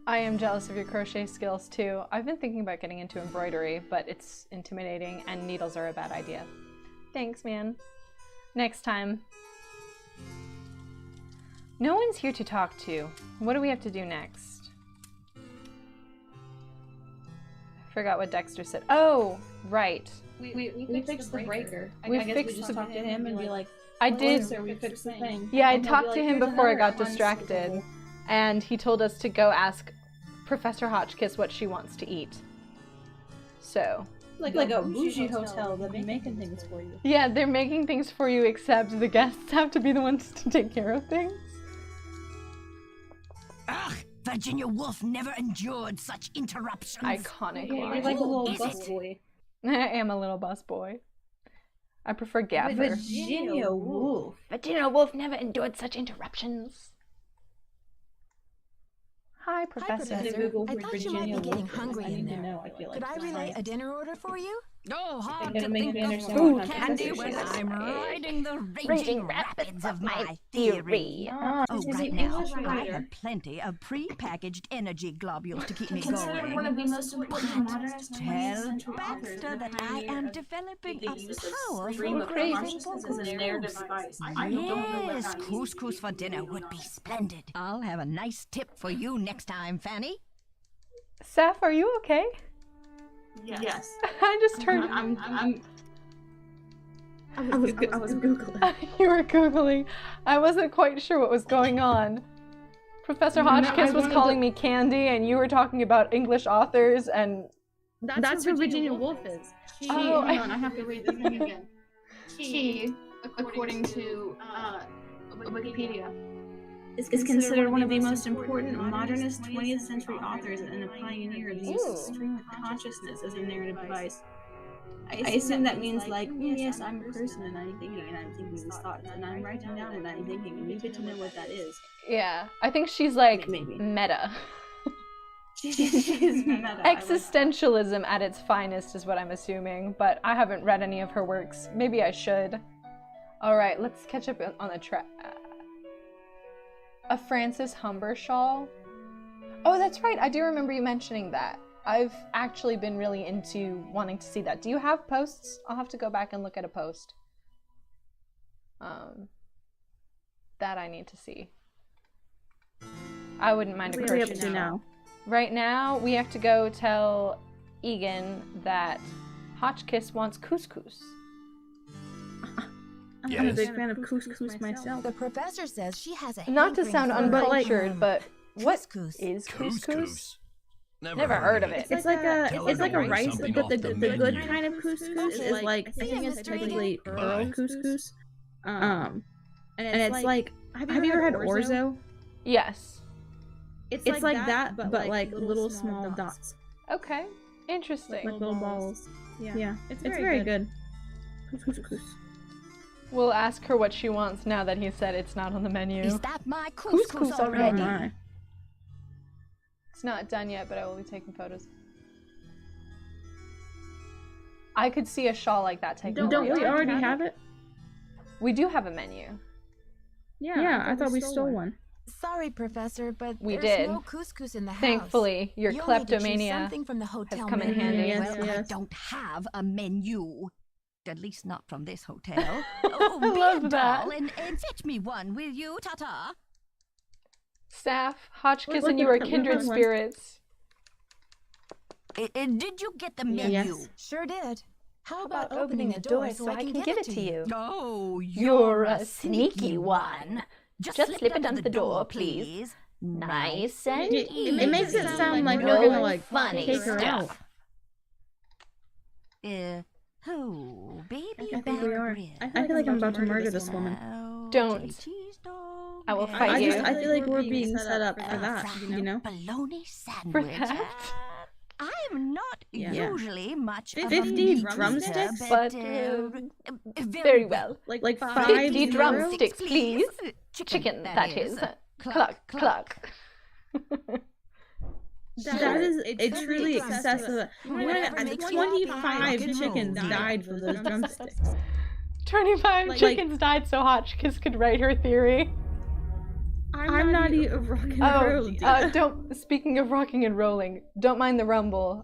I am jealous of your crochet skills too. I've been thinking about getting into embroidery, but it's intimidating and needles are a bad idea. Thanks, man. Next time. No one's here to talk to. What do we have to do next? I forgot what Dexter said. Oh, right. We fixed the breaker. We I guess fixed we just the- talk to him and be like, I "Well, did. sir, we fixed the thing." Yeah, I And he'll be talked like, to him "Here's before I another got distracted. unskippable." And he told us to go ask Professor Hotchkiss what she wants to eat. So, Like a bougie hotel that'll be making things for you. yeah, they're making things for you, except the guests have to be the ones to take care of things. Ugh, Virginia Woolf never endured such interruptions. Iconic You're line. like a little Is bus it? boy. I am a little bus boy. I prefer Gaffer. Virginia Woolf. Virginia Woolf never endured such interruptions. Hi, Hi, Professor. Professor. Google I for thought you might be Virginia getting Woolf. hungry I in need to there. know. I feel like Could I relay a dinner order for you? Oh, hard They're to gonna make think me of understand food what candy Hotchkiss when is. I'm riding the Raging raging rapids rapids of of my my theory. theory. Oh, Oh, she's right an now, English I writer. have plenty of pre-packaged energy globules to keep me Considered one going. of the most important modernist 20th Tell century authors Baxter and a that I pioneer am of developing the a use of powerful stream of craving for consciousness as a narrative device. I don't know what Yes, that means. couscous for dinner would be splendid. I'll have a nice tip for you next time, Fanny. Saph, are you okay? Yes. I just turned. I was Googling. You were Googling. I wasn't quite sure what was going on. Professor Hotchkiss was calling me Candy, and you were talking about English authors, and... That's who Virginia Woolf is. She, Oh, hang on, I have to read the thing again. She, according to Wikipedia, is considered one of the most important modernist 20th century authors and a pioneer of the use of stream of consciousness as a narrative device. I assume that means like, yes, I'm a person and I'm thinking and I'm thinking these thoughts and I'm writing down and I'm thinking and you get to know what that is. Yeah, I think she's like Maybe. meta. She's meta. Existentialism at its finest is what I'm assuming, but I haven't read any of her works. Maybe I should. Alright, let's catch up on the track. A Frances Humber shawl? Oh, that's right, I do remember you mentioning that. I've actually been really into wanting to see that. Do you have posts? I'll have to go back and look at a post. That I need to see. I wouldn't mind a What are we up crochet to shawl. now? Right now, we have to go tell Egan that Hotchkiss wants couscous. I'm a Yes. big fan of couscous myself. The professor says she has a Not to hankering sound for, uncultured, but what couscous. is couscous? Couscous. Never heard of it. It's like a Tell her it's to like a write rice, something but off the the good menu. kind of couscous is like I think it's technically pearl couscous. And it's like have you ever had orzo? Yes. It's like that, but like little small dots, Okay. Interesting. like little balls. Yeah, it's very good. Couscous. We'll ask her what she wants now that he said it's not on the menu. Is that my couscous Couscous already? Oh my. It's not done yet, but I will be taking photos. I could see a shawl like that taken. Don't we already have it? We do have a menu. Yeah, I thought we stole one. Sorry, Professor, but We there's did. no couscous in the house. Thankfully, your You'll need to choose kleptomania something from the hotel come in menu. handy. Yes, Well, I yes. don't have a menu. At least not from this hotel. Oh, I be love a that. doll and fetch me one, will you, Tata? Saph, Hotchkiss, Look, and you look, are look, kindred look, look. spirits. Did you get the menu? Yes. Sure did. How About opening a door so I can give it to you. Oh, You're a sneaky one. Just slip it under the door, please. Nice and easy. It makes it sound like No we're gonna like funny take her out. stuff. Oh, baby I think we are. back I feel like I'm about to murder this woman. Don't. I will fight you. I feel like we're being set up for that, you know? Bologna For sandwich. that? I'm not Yeah. usually much of a 50 meat drumsticks? eater, But, very well. Like 5 50 euro? drumsticks, please. Chicken, that is. Cluck, cluck. That is a truly excessive. Whatever makes you 25 happy. chickens died for those drumsticks. 25 Like- chickens died so Hotchkiss could write her theory. I'm not even rock and roll. Don't. Speaking of rocking and rolling, don't mind the rumble.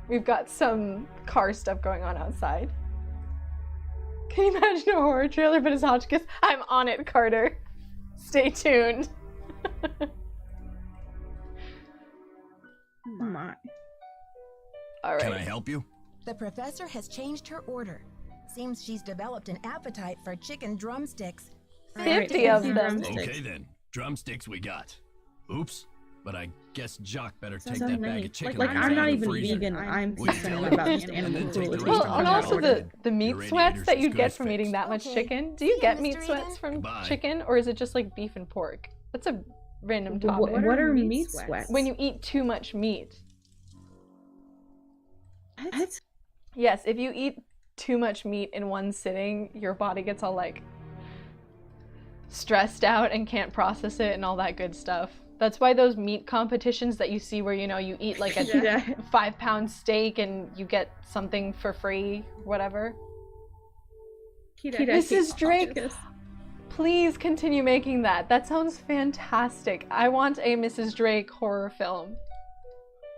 We've got some car stuff going on outside. Can you imagine a horror trailer but it's Hotchkiss? I'm on it, Carter. Stay tuned. Oh my. All Can I right. help you? The professor has changed her order. Seems she's developed an appetite for chicken drumsticks. 50 of them. drumsticks. Okay then. Drumsticks we got. Oops. But I guess Jock better take So that many. bag of chicken. Like out of I'm not the even freezer. vegan. I'm Would you concerned tell her? about just And animal then take the cruelty. rest Well, of and the also order. the meat Your sweats radiator's that you as good get as from eating fixed. that much Okay. chicken. Do See you ya, get Mr. meat Egan. sweats from Goodbye. chicken, or is it just like beef and pork? That's a random topic. What are meat sweats? When you eat too much meat. What? Yes, if you eat too much meat in one sitting, your body gets all like stressed out and can't process it and all that good stuff. That's why those meat competitions that you see where, you know, you eat like a 5-pound steak and you get something for free, whatever. Mrs. Drake, please continue making that. That sounds fantastic. I want a Mrs. Drake horror film.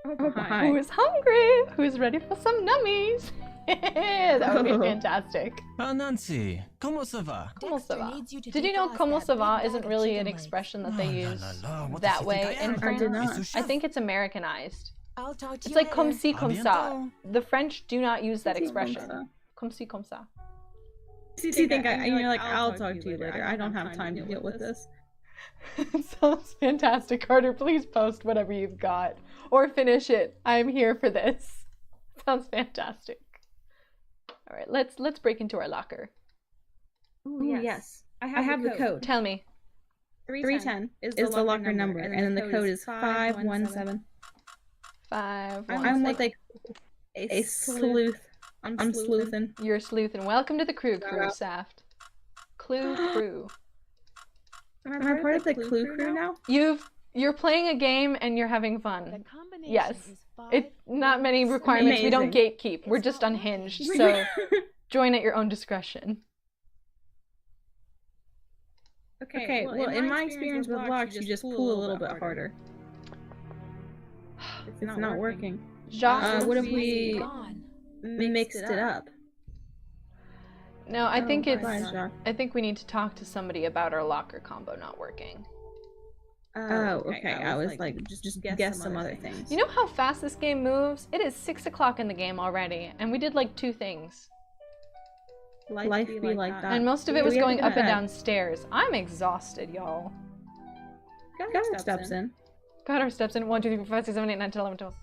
Who is hungry? Who is ready for some nummies? That would be fantastic. Ah, Nancy, comment ça va? Comment ça Dexter va? needs you to Did you take know us comment that ça big va bag isn't of really chicken an legs. expression that Oh they là use là là, what that does he way think I in am? France? did not. He's a I chef. think it's Americanized. I'll talk to It's you like later. comme ci, comme ça. bientôt. The French do not use that Comme ci, comme expression. ça. Comme ci, comme ça. So you think you're like, I'll talk to you later. I don't have time to deal with this. It sounds fantastic. Carter, please post whatever you've got. Or finish it. I'm here for this. Sounds fantastic. Alright, let's break into our locker. Ooh, yes. I have the code. Tell me. 310 is the locker number, and then the code is 517. 5, 1, I'm 6. what they call a sleuth. I'm sleuthing. You're a sleuth, and welcome to the crew, Saft. Crew. Am I part of the Clue crew now? You're playing a game and you're having The fun. combination Yes. is 5, It's not many requirements. We don't Amazing. gatekeep. We're just unhinged. So join at your own discretion. Okay, well, in my experience with locks, you just pull a little bit harder. It's not working. Jacques, What if we gone. mixed it up? no, I think it's. Fine, Jacques. I think we need to talk to somebody about our locker combo not working. Oh, okay. I was like, just guess some other things. You know how fast this game moves? It is 6 o'clock in the game already, and we did like 2 things. Life be like that. And most of it Do was we have going to up and add- down stairs. I'm exhausted, y'all. Got our steps in. Got our steps in 1, 2, 3, 4, 5, 6, 7, 8, 9, 10, 11, 12.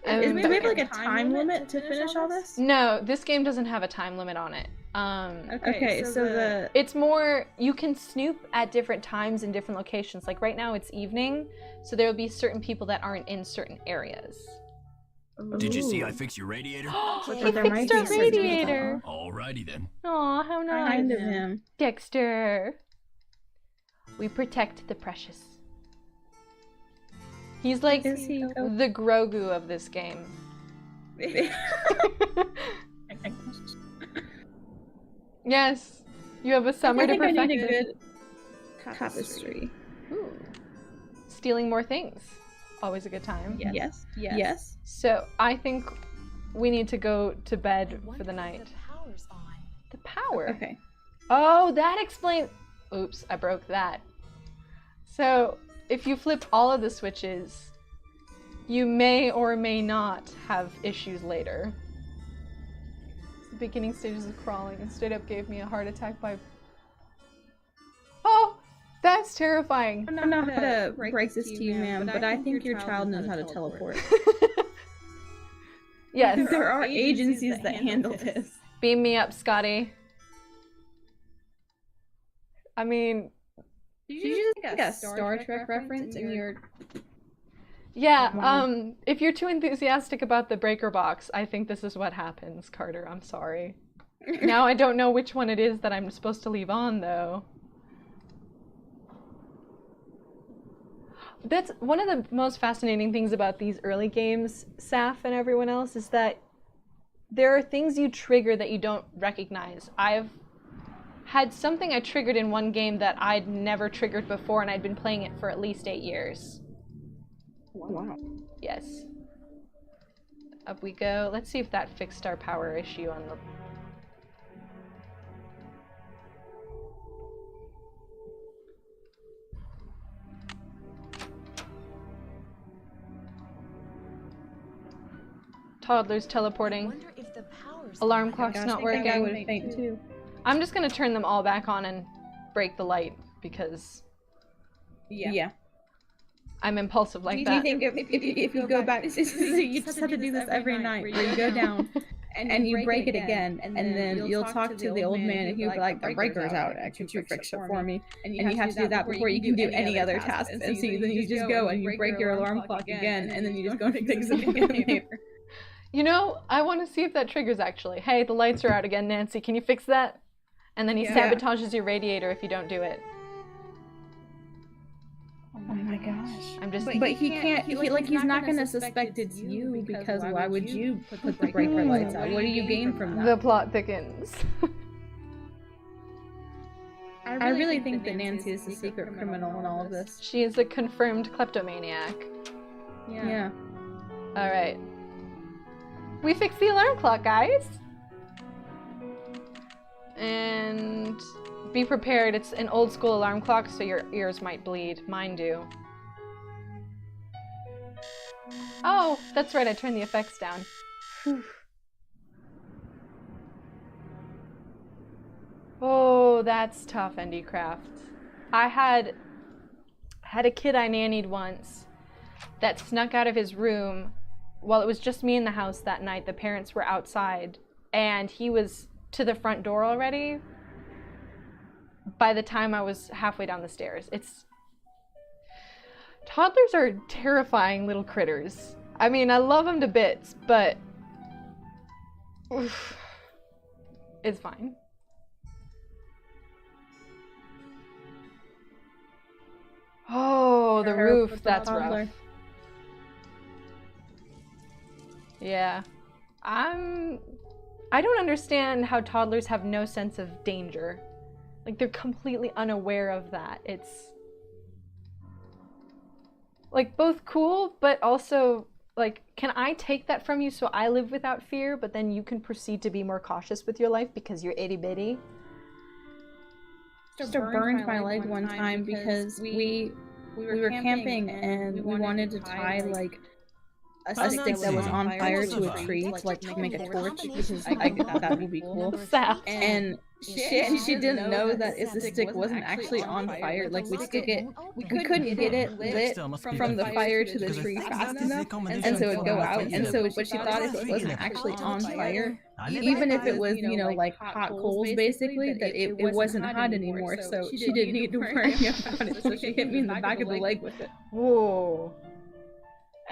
Do we have like a time limit to finish all this? No, this game doesn't have a time limit on it. Okay, so It's more, you can snoop at different times in different locations. Like right now it's evening, so there will be certain people that aren't in certain areas. Did you see I fixed your radiator? He there might fixed our be certain radiator. Alrighty then. Aw, how nice. kind of him. Dexter. We protect the precious. He's like Is he? the Grogu of this game. Yes, you have a summer I to think I perfect need a it. good tapestry. Ooh. Stealing more things. Always a good time. Yes. So I think we need to go to I bed wonder for the if night. The power's on. The power. Okay. Oh, that explains. Oops, I broke that. So if you flip all of the switches, you may or may not have issues later. The beginning stages of crawling and straight up gave me a heart attack by. Oh, that's terrifying. I don't know how to break this to you, ma'am, but I think your child knows how to teleport. Yes. There are agencies that handle this. Beam me up, Scotty. I mean, Did you just like a Star Trek reference in your... yeah, Wow. if you're too enthusiastic about the breaker box, I think this is what happens, Carter. I'm sorry. Now I don't know which one it is that I'm supposed to leave on, though. That's one of the most fascinating things about these early games, Saph and everyone else, is that there are things you trigger that you don't recognize. I've had something I triggered in one game that I'd never triggered before, and I'd been playing it for at least 8 years. Wow. Yes. Up we go. Let's see if that fixed our power issue on the... Toddler's I teleporting. wonder if the power's Alarm on. clock's not I working. would faint too. I'm just gonna turn them all back on and break the light because Yeah. I'm impulsive like Do you that. think if you go back, you just have to do this every night, where you go down and you break it again, and then you'll talk to the old man, and he'll be like, "The breaker's out. Could you fix it for me?" And you have to do that before you can do any other tasks. And so then you just go and you break your alarm clock again, and then you just go and fix it again later. You know, I want to see if that triggers actually. Hey, the lights are out again, Nancy. Can you fix that? And then he Yeah. sabotages your radiator if you don't do it. Oh my gosh. I'm just. But he can't. He's not gonna suspect it's you because why would you put the breaker lights out? What do you gain from that? The plot thickens. I really think that Nancy is the secret criminal in all of this. She is a confirmed kleptomaniac. Yeah. Alright. We fixed the alarm clock, guys! And be prepared, it's an old school alarm clock, so your ears might bleed. Mine do. Oh, that's right, I turned the effects down. Whew. Oh, that's tough, ND Craft. I had a kid I nannied once that snuck out of his room while it was just me in the house that night. The parents were outside, and he was to the front door already by the time I was halfway down the stairs. Toddlers are terrifying little critters. I mean, I love them to bits, but oof, it's fine. Oh, the roof, that's rough. Yeah. I don't understand how toddlers have no sense of danger. Like, they're completely unaware of that. It's like both cool, but also like, can I take that from you so I live without fear, but then you can proceed to be more cautious with your life because you're itty bitty? Just burned my leg one time because we were camping and we wanted to tie like a stick that was on fire to a tree to like make a torch because I thought that would be cool. And she didn't know that if the stick wasn't actually on fire, like we couldn't get it lit from the fire to the tree fast enough, and so it'd go out. And so what she thought if it wasn't actually on fire, even if it was, you know, like hot coals basically, that it wasn't hot anymore, so she didn't need to worry about it, so she hit me in the back of the leg with it. Whoa.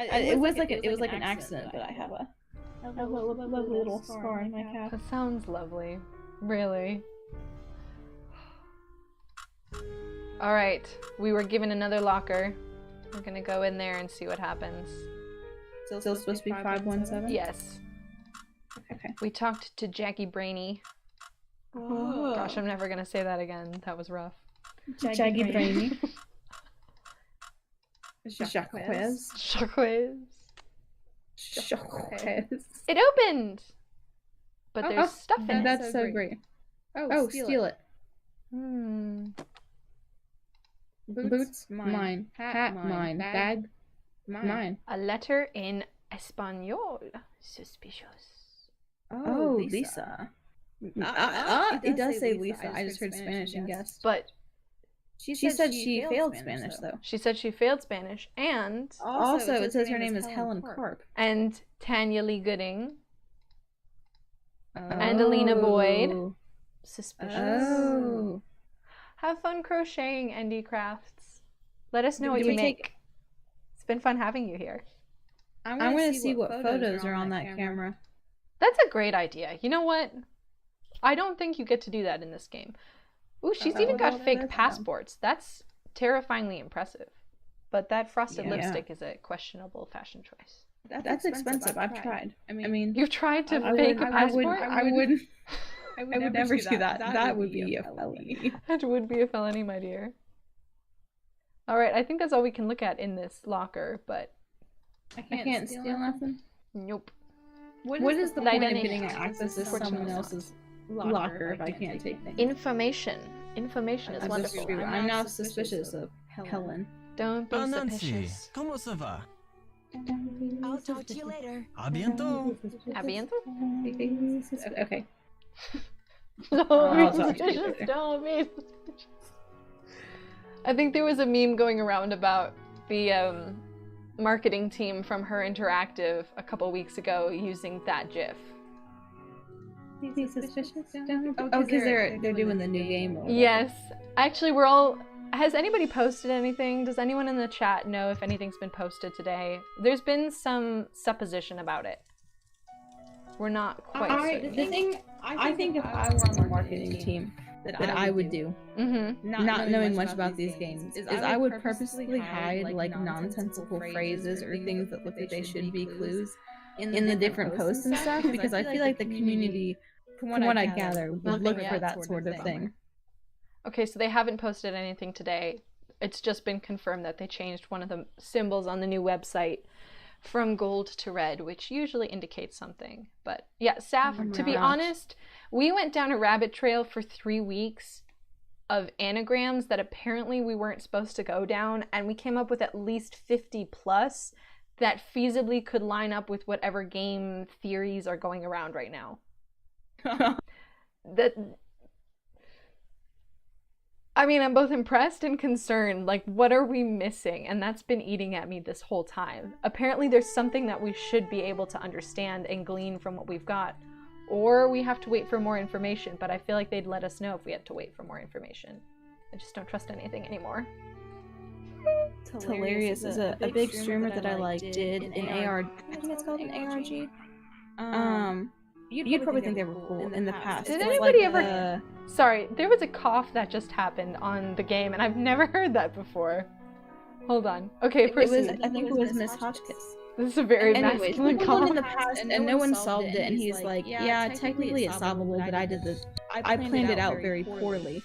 It was like an accident, but I have a little scar on my calf. That sounds lovely. Really. Alright, we were given another locker. We're gonna go in there and see what happens. Still supposed to be 517? Yes. Okay. We talked to Jackie Brainy. Oh. Gosh, I'm never gonna say that again. That was rough. Jackie Brainy. Hotchkiss. Hotchkiss. It opened! But there's stuff in it. That's so great. Oh, steal it. Boots, mine. Hat, mine. Bag, mine. A letter in Espanol. Suspicious. Oh, Lisa. It does say Lisa. I just heard Spanish and guessed. But she said she failed Spanish, though. She said she failed Spanish, and also it says her name is Helen Karp. And Tanya Lee Gooding. And Alina Boyd. Suspicious. Oh. Have fun crocheting, ND Crafts. Let us know what you make. It's been fun having you here. I want to see what photos are on that camera. That's a great idea. You know what? I don't think you get to do that in this game. Ooh, she's even got fake passports. That's terrifyingly impressive. But that frosted lipstick is a questionable fashion choice. That's expensive. I've tried. I mean, you've tried to fake a passport? I would never do that. That would be a felony. That would be a felony, my dear. Alright, I think that's all we can look at in this locker, but I can't steal nothing? Nope. What is the point of getting access to someone else's locker if I can't take things? Information. Information is wonderful. True. I'm now suspicious of Helen. Don't be Nancy, suspicious. ¿cómo se va? I'll talk to you later. A bientôt. A bientôt? Okay. Don't be suspicious. Don't be suspicious. I think there was a meme going around about the marketing team from Her Interactive a couple weeks ago using that GIF. Be suspicious? Oh, because they're doing the new game. Yes. Actually, we're all... Has anybody posted anything? Does anyone in the chat know if anything's been posted today? There's been some supposition about it. We're not quite certain. I think if I were on the marketing team, that I would do, not knowing much about these games, is I would purposely hide like nonsensical phrases or things that look like they should be clues in the different posts and stuff, because I feel like the community, from what I gather, would look for that sort of thing. Okay, so they haven't posted anything today. It's just been confirmed that they changed one of the symbols on the new website from gold to red, which usually indicates something. But yeah, Saph, to be honest, we went down a rabbit trail for 3 weeks of anagrams that apparently we weren't supposed to go down, and we came up with at least 50 plus that feasibly could line up with whatever game theories are going around right now. I mean, I'm both impressed and concerned. Like, what are we missing? And that's been eating at me this whole time. Apparently, there's something that we should be able to understand and glean from what we've got. Or we have to wait for more information, but I feel like they'd let us know if we had to wait for more information. I just don't trust anything anymore. Hilarious is a big streamer that I like did an AR, I think it's called an ARG. You'd probably think they were cool in the past. Did anybody ever... Sorry, there was a cough that just happened on the game, and I've never heard that before. Hold on. Okay, I think it was Miss Hotchkiss. This is a very masculine cough. In the past, and no one solved it, and he's like, yeah, technically it's solvable, but I planned it out very poorly.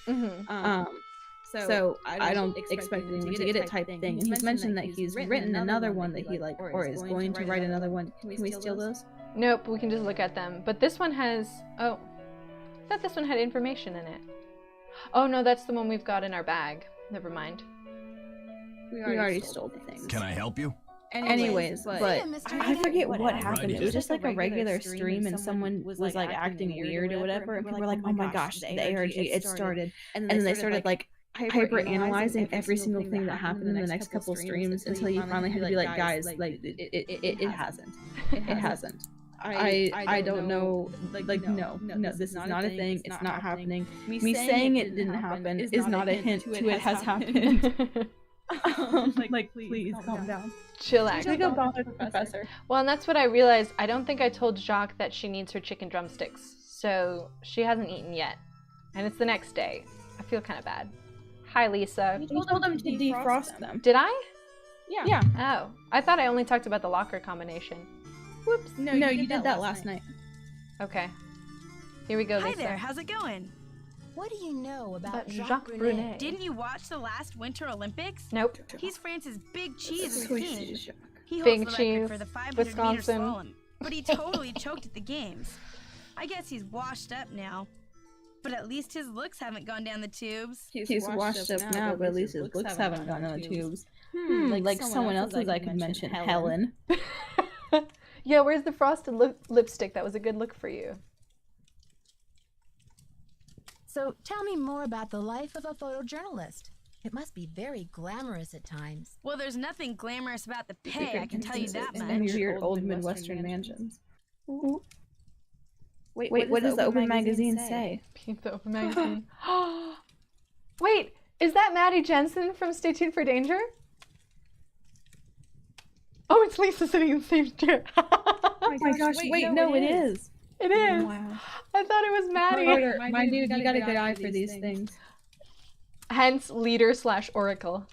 So I don't expect anyone to get it type thing. And he's mentioned that he's written another one that he like, or is going to write another one. Can we steal those? Nope, we can just look at them. But this one has... Oh, I thought this one had information in it. Oh no, that's the one we've got in our bag. Never mind. We already stole the things. Can I help you? Anyways, but I forget what happened. It was just like a regular stream, and someone was like acting weird or whatever, and people were like, "Oh my gosh, the ARG, it started!" And then they started like hyper analyzing every single thing that happened in the next couple streams until you finally had to be like, "Guys, like it hasn't. It hasn't." I don't know, like no, this is not a thing, it's not happening. Me saying it didn't happen is not a hint to it has happened. Like please calm down. Chillax. We go bother the professor. Well, and that's what I realized. I don't think I told Jacques that she needs her chicken drumsticks, so she hasn't eaten yet. And it's the next day. I feel kind of bad. Hi, Lisa. You told him to defrost them. Did I? Yeah. Oh, I thought I only talked about the locker combination. Whoops. No, you did that last night. Okay. Here we go, Lisa. Hi there, how's it going? What do you know about Jacques Brunet? Didn't you watch the last Winter Olympics? Nope. He's France's big cheese king. He holds Big the cheese, record for the 500 Wisconsin. meter slalom, but he totally choked at the games. I guess he's washed up now, but at least his looks haven't gone down the tubes. He's washed up now, but at least his looks haven't gone down the tubes. Like someone else's I could mention, Helen. Yeah, where's the frosted lipstick? That was a good look for you. So tell me more about the life of a photojournalist. It must be very glamorous at times. Well, there's nothing glamorous about the pay, I can tell you that much. And weird old Midwestern mansions. Wait, what does the Open Magazine say? The Open Magazine. Wait, is that Maddie Jensen from Stay Tuned for Danger? Oh, it's Lisa sitting in the same chair. Oh my gosh, wait, no, it is. It is. Wow. I thought it was Maddie. My dude, you got a good eye for these things. Hence, leader/oracle.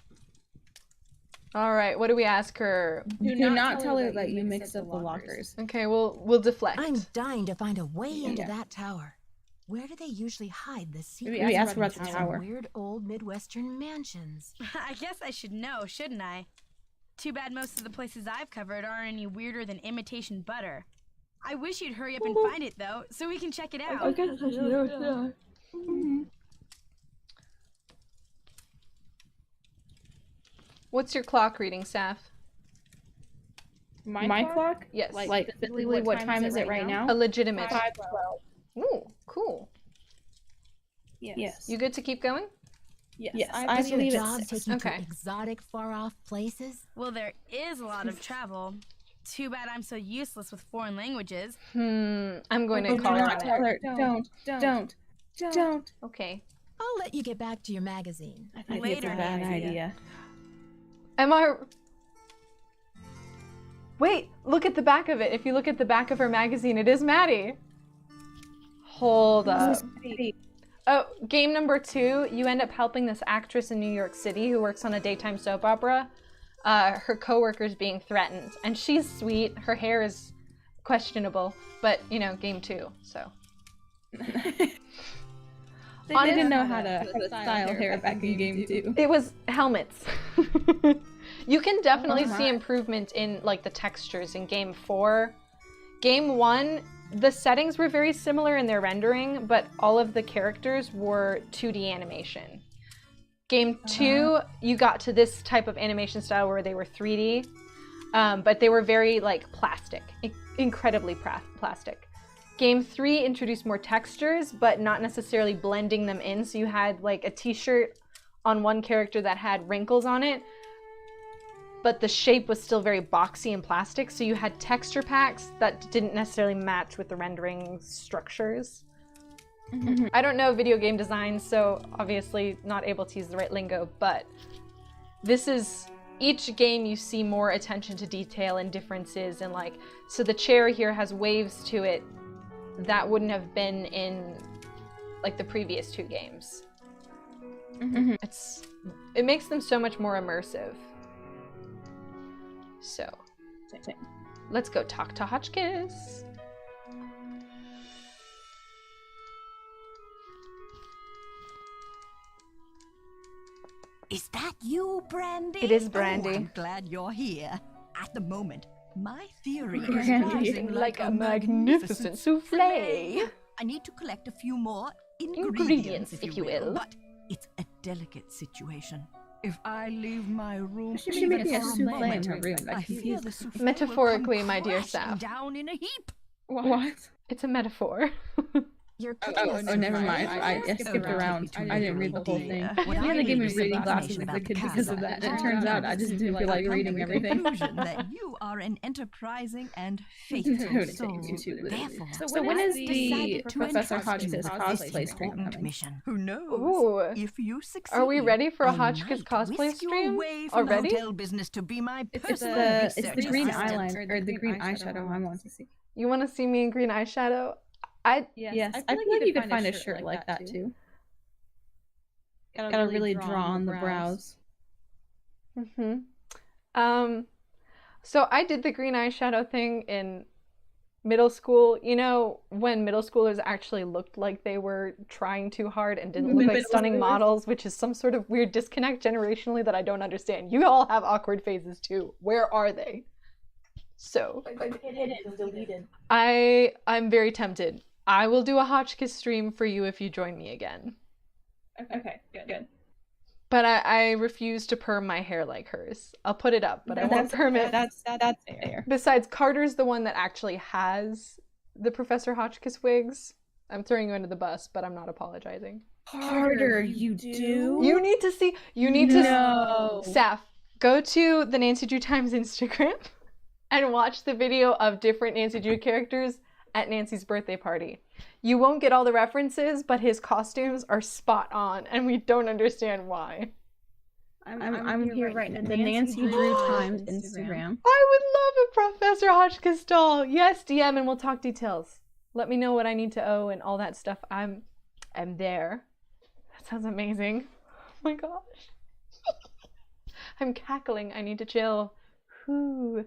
All right, what do we ask her? Do not tell her that you mixed up the lockers. Okay, we'll deflect. I'm dying to find a way into that tower. Where do they usually hide the secrets? Maybe ask her about the of tower. Weird old Midwestern mansions. I guess I should know, shouldn't I? Too bad most of the places I've covered aren't any weirder than imitation butter. I wish you'd hurry up and find it, though, so we can check it out. I guess I should. What's your clock reading, Saph? My clock? Yes. Like physically, what time is it right now? A legitimate. 5:12. Ooh, cool. Yes. You good to keep going? Yes. I I believe believe job it's taking Okay. to exotic, far-off places. Well, there is a lot of travel. Too bad I'm so useless with foreign languages. I'm going to call her on it. Don't. Okay. I'll let you get back to your magazine. I think Later. it's a bad idea. Am I... Wait, look at the back of it. If you look at the back of her magazine, it is Maddie. Hold up. Oh, game number 2, you end up helping this actress in New York City who works on a daytime soap opera. Her coworker's being threatened, and she's sweet. Her hair is questionable, but you know, game 2, so. They didn't know how to style hair back in game 2. It was helmets. You can definitely see improvement in like the textures in game 4. Game 1, the settings were very similar in their rendering, but all of the characters were 2D animation. Game 2, you got to this type of animation style where they were 3D, but they were very like plastic, incredibly plastic. Game 3 introduced more textures, but not necessarily blending them in. So you had like a t-shirt on one character that had wrinkles on it, but the shape was still very boxy and plastic. So you had texture packs that didn't necessarily match with the rendering structures. Mm-hmm. I don't know video game design, so obviously not able to use the right lingo, but this is, each game you see more attention to detail and differences, and like, so the chair here has waves to it that wouldn't have been in like the previous 2 games. Mm-hmm. It makes them so much more immersive. So, let's go talk to Hotchkiss. Is that you, Brandy? It is Brandy. Oh, I'm glad you're here. At the moment, my theory is Brandy, rising like a magnificent souffle. I need to collect a few more ingredients, if you will. But it's a delicate situation. If I leave my room, she should make a souffle in her room. I feel the souffle Metaphorically, my dear Saph. down in a heap. What? It's a metaphor. You're never mind. I skipped around. I didn't read the whole thing. Yeah, they gave me reading glasses as a kid because of that. And it turns out I just didn't feel like reading everything. That you are an enterprising and faithful soul. Therefore, so when is the Professor Hotchkiss cosplay stream coming? Who knows? Ooh. If you succeed, Are we ready for a Hotchkiss cosplay stream already? Hotel business to be my It's the green eyeliner or the green eyeshadow I want to see. You want to see me in green eyeshadow? Yes, I feel like you could find a shirt like that too. Gotta really draw on the brows. So I did the green eyeshadow thing in middle school. You know, when middle schoolers actually looked like they were trying too hard and didn't look like stunning models, which is some sort of weird disconnect generationally that I don't understand. You all have awkward phases too. Where are they? So I'm very tempted. I will do a Hotchkiss stream for you if you join me again. Okay, good. But I refuse to perm my hair like hers. I'll put it up, but I won't perm it. That's fair. Besides, Carter's the one that actually has the Professor Hotchkiss wigs. I'm throwing you under the bus, but I'm not apologizing. Carter, you do? You need to see. No. Saph, go to the Nancy Drew Times Instagram and watch the video of different Nancy Drew characters at Nancy's birthday party. You won't get all the references, but his costumes are spot on, and we don't understand why. I'm here right now. The Nancy Drew Times Instagram. I would love a Professor Hotchkiss doll. Yes, DM and we'll talk details. Let me know what I need to owe and all that stuff. I'm there. That sounds amazing. Oh my gosh. I'm cackling. I need to chill. Whew.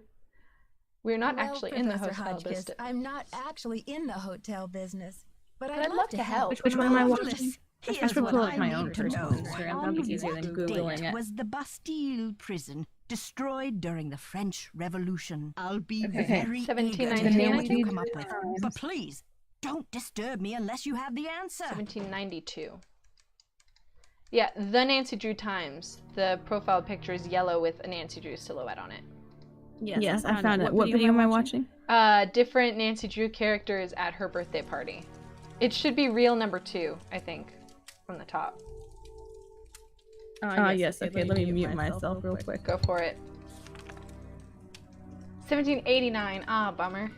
We're not actually in the hotel business. I'm not actually in the hotel business, but I'd love to help. Which one am I watching? I Here's should what pull I up my need own to personal know. Instagram. On That'll be easier than what Googling date it. was the Bastille prison destroyed during the French Revolution? I'll be very eager to 1719, hear I what you think. come up with. But please, don't disturb me unless you have the answer. 1792. Yeah, the Nancy Drew Times. The profile picture is yellow with a Nancy Drew silhouette on it. Yes, I found it. What video am I watching? Different Nancy Drew characters at her birthday party. It should be reel number 2, I think, from the top. Yes. Okay, let me mute myself real quick. Go for it. 1789. Ah, bummer.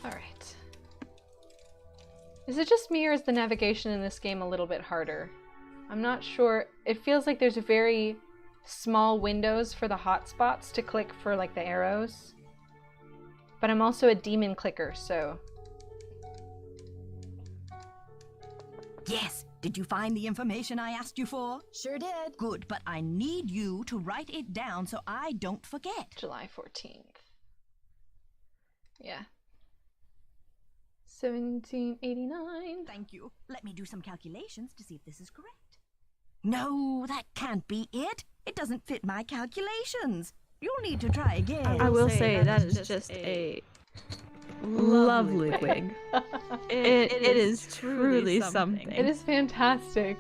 Alright. Is it just me or is the navigation in this game a little bit harder? I'm not sure. It feels like there's very small windows for the hotspots to click for like the arrows. But I'm also a demon clicker, so... Yes. Did you find the information I asked you for? Sure did. Good, but I need you to write it down so I don't forget. July 14th. Yeah. 1789. Thank you. Let me do some calculations to see if this is correct. No, that can't be it. It doesn't fit my calculations. You'll need to try again. I will say that is just a lovely wig. It is truly something. It is fantastic.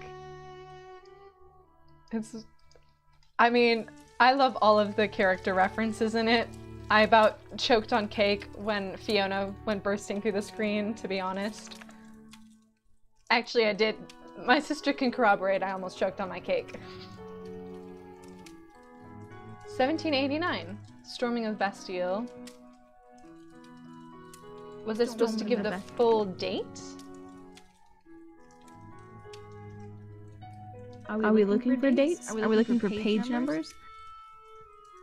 I mean, I love all of the character references in it. I about choked on cake when Fiona went bursting through the screen, to be honest. Actually, I did. My sister can corroborate, I almost choked on my cake. 1789. Storming of Bastille. Was it supposed to give the full date? Are we looking for dates? Are we looking for page numbers?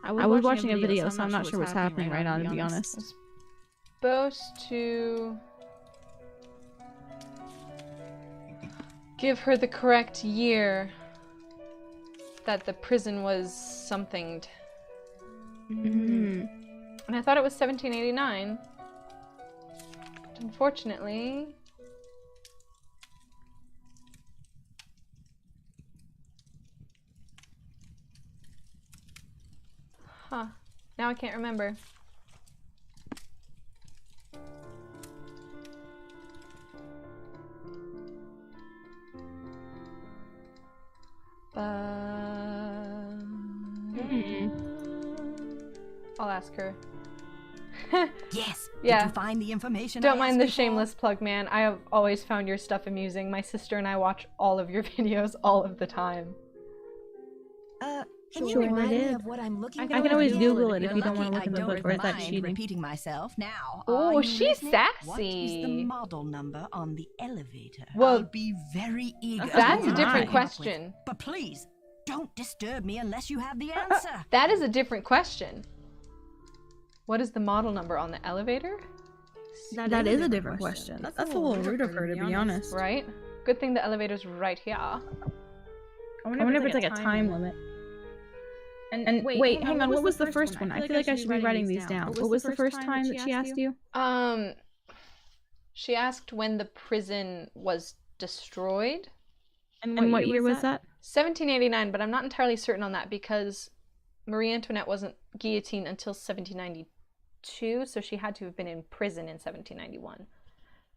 I was watching a video, so I'm not sure what's happening right now, to be honest. Supposed to give her the correct year that the prison was somethinged. And I thought it was 1789. But unfortunately... Huh. Now I can't remember. I'll ask her. Yes. Yeah. Did you find the information? Don't I mind asked the you for? shameless plug, man. I have always found your stuff amusing. My sister and I watch all of your videos all of the time. Can you Sure remind me did. of what I'm looking I for? can always again? Google it if You're you don't lucky want to look I in the don't book, or is that mind cheating? repeating myself now. Oh, Are you she's listening? sassy. What is the model number on the elevator? Well, I'll be very eager. That's to a know different what I'm up with. question. But please, don't disturb me unless you have the answer. That is a different question. What is the model number on the elevator? That is a different question. That's a little rude of her, to be honest. Right? Good thing the elevator's right here. I wonder if it's like a time limit. And wait, hang on, what was the first one? I feel like I should be writing these down. What was the first time that she asked you? She asked when the prison was destroyed. And what year was that? 1789, but I'm not entirely certain on that because Marie Antoinette wasn't guillotined until 1792, so she had to have been in prison in 1791.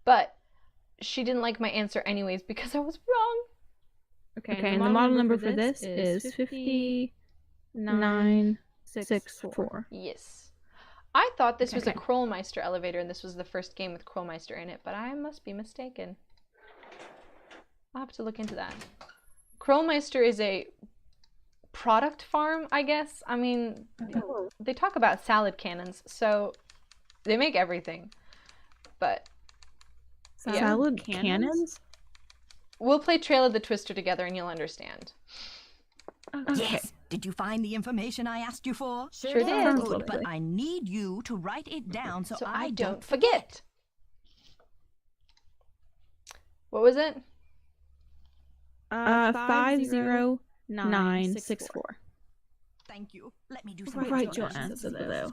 But she didn't like my answer anyways because I was wrong. Okay, and the model number for this is 50964. Yes. I thought this was a Krollmeister elevator and this was the first game with Krollmeister in it, but I must be mistaken. I'll have to look into that. Krollmeister is a product farm, I guess. I mean, they talk about salad cannons, so they make everything. But Salad cannons? We'll play Trail of the Twister together and you'll understand. Yes. Did you find the information I asked you for? Sure did. Good, but I need you to write it down so I don't forget. What was it? 50964. Thank you. Let me do some Write your calculations. answer though.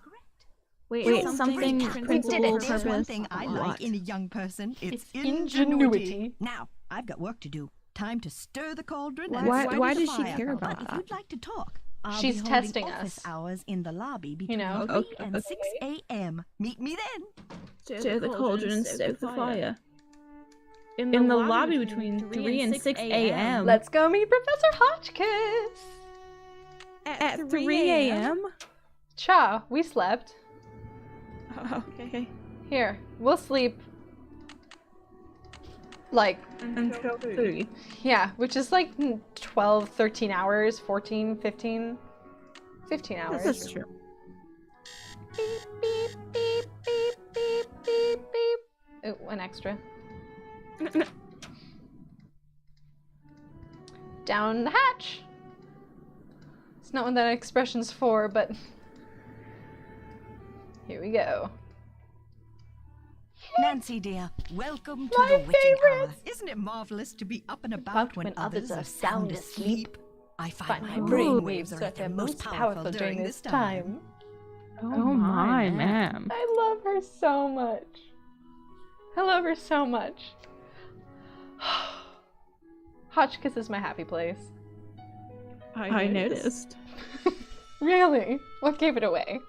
Wait, something principle, purpose. one thing I like What? in a young person. It's ingenuity. Now, I've got work to do. Time to stir the cauldron. Why and does start she the care fire. about But that? if you'd like to talk, I'll She's be holding testing office us. hours in the lobby between know. 3 and 6 a.m. Meet me then. Stir the cauldron and stoke the fire. In the lobby between 3 and 6 a.m. Let's go meet Professor Hotchkiss. At 3 a.m.? Cha, we slept. Okay. Here, we'll sleep. Like, Until 3. yeah, which is like 12, 13 hours, 14, 15. 15 hours. That's true. Beep, beep, beep, beep, beep, beep, beep. Oh, an extra. Down the hatch. It's not what that expression's for, but here we go. Nancy, dear, welcome to My the witching hour. favorites. Isn't it marvelous to be up and about when others are sound asleep? I find my Ooh, brainwaves are so at their most powerful during this time. Oh my, ma'am. I love her so much. I love her so much. Hotchkiss is my happy place. I noticed. Really? What gave it away?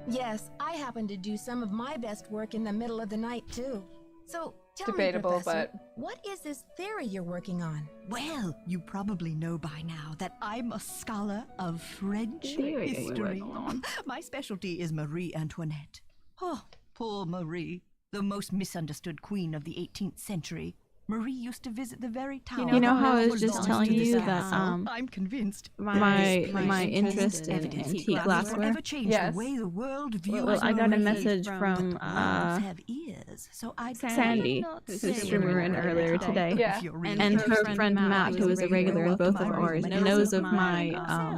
Yes, I happen to do some of my best work in the middle of the night, too. So, tell Debatable, me, Professor, but- what is this theory you're working on? Well, you probably know by now that I'm a scholar of French Theory you're history. working on. My specialty is Marie Antoinette. Oh, poor Marie, the most misunderstood queen of the 18th century. Marie used to visit the very tower. You know how I was that just belongs telling to this you that castle? I'm convinced my interest in antique glassware. ever changed Yes. the way the world views Well, I got a Marie. message But from words have ears, so I Sandy, cannot who's say streaming in right earlier now. today. Yeah. If you're really And her interested. friend Matt, who is a regular in both of ours, knows of my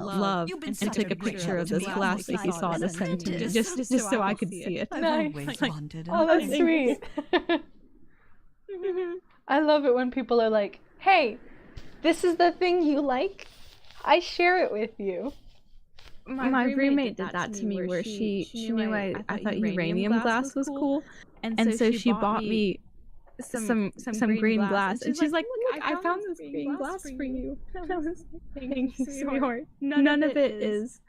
love You've been and such took a a great picture help of to this me. glass that he saw to send to me, just so I could see it. I've Nice. always Like, wondered. Oh, that's sweet. I love it when people are like, hey, this is the thing you like? I share it with you. My roommate did that to me where she knew I thought uranium glass was cool, and so she bought me some green glass, and she's like, look, I found this green glass for you. And I was like, thank you, sweetheart. None of it is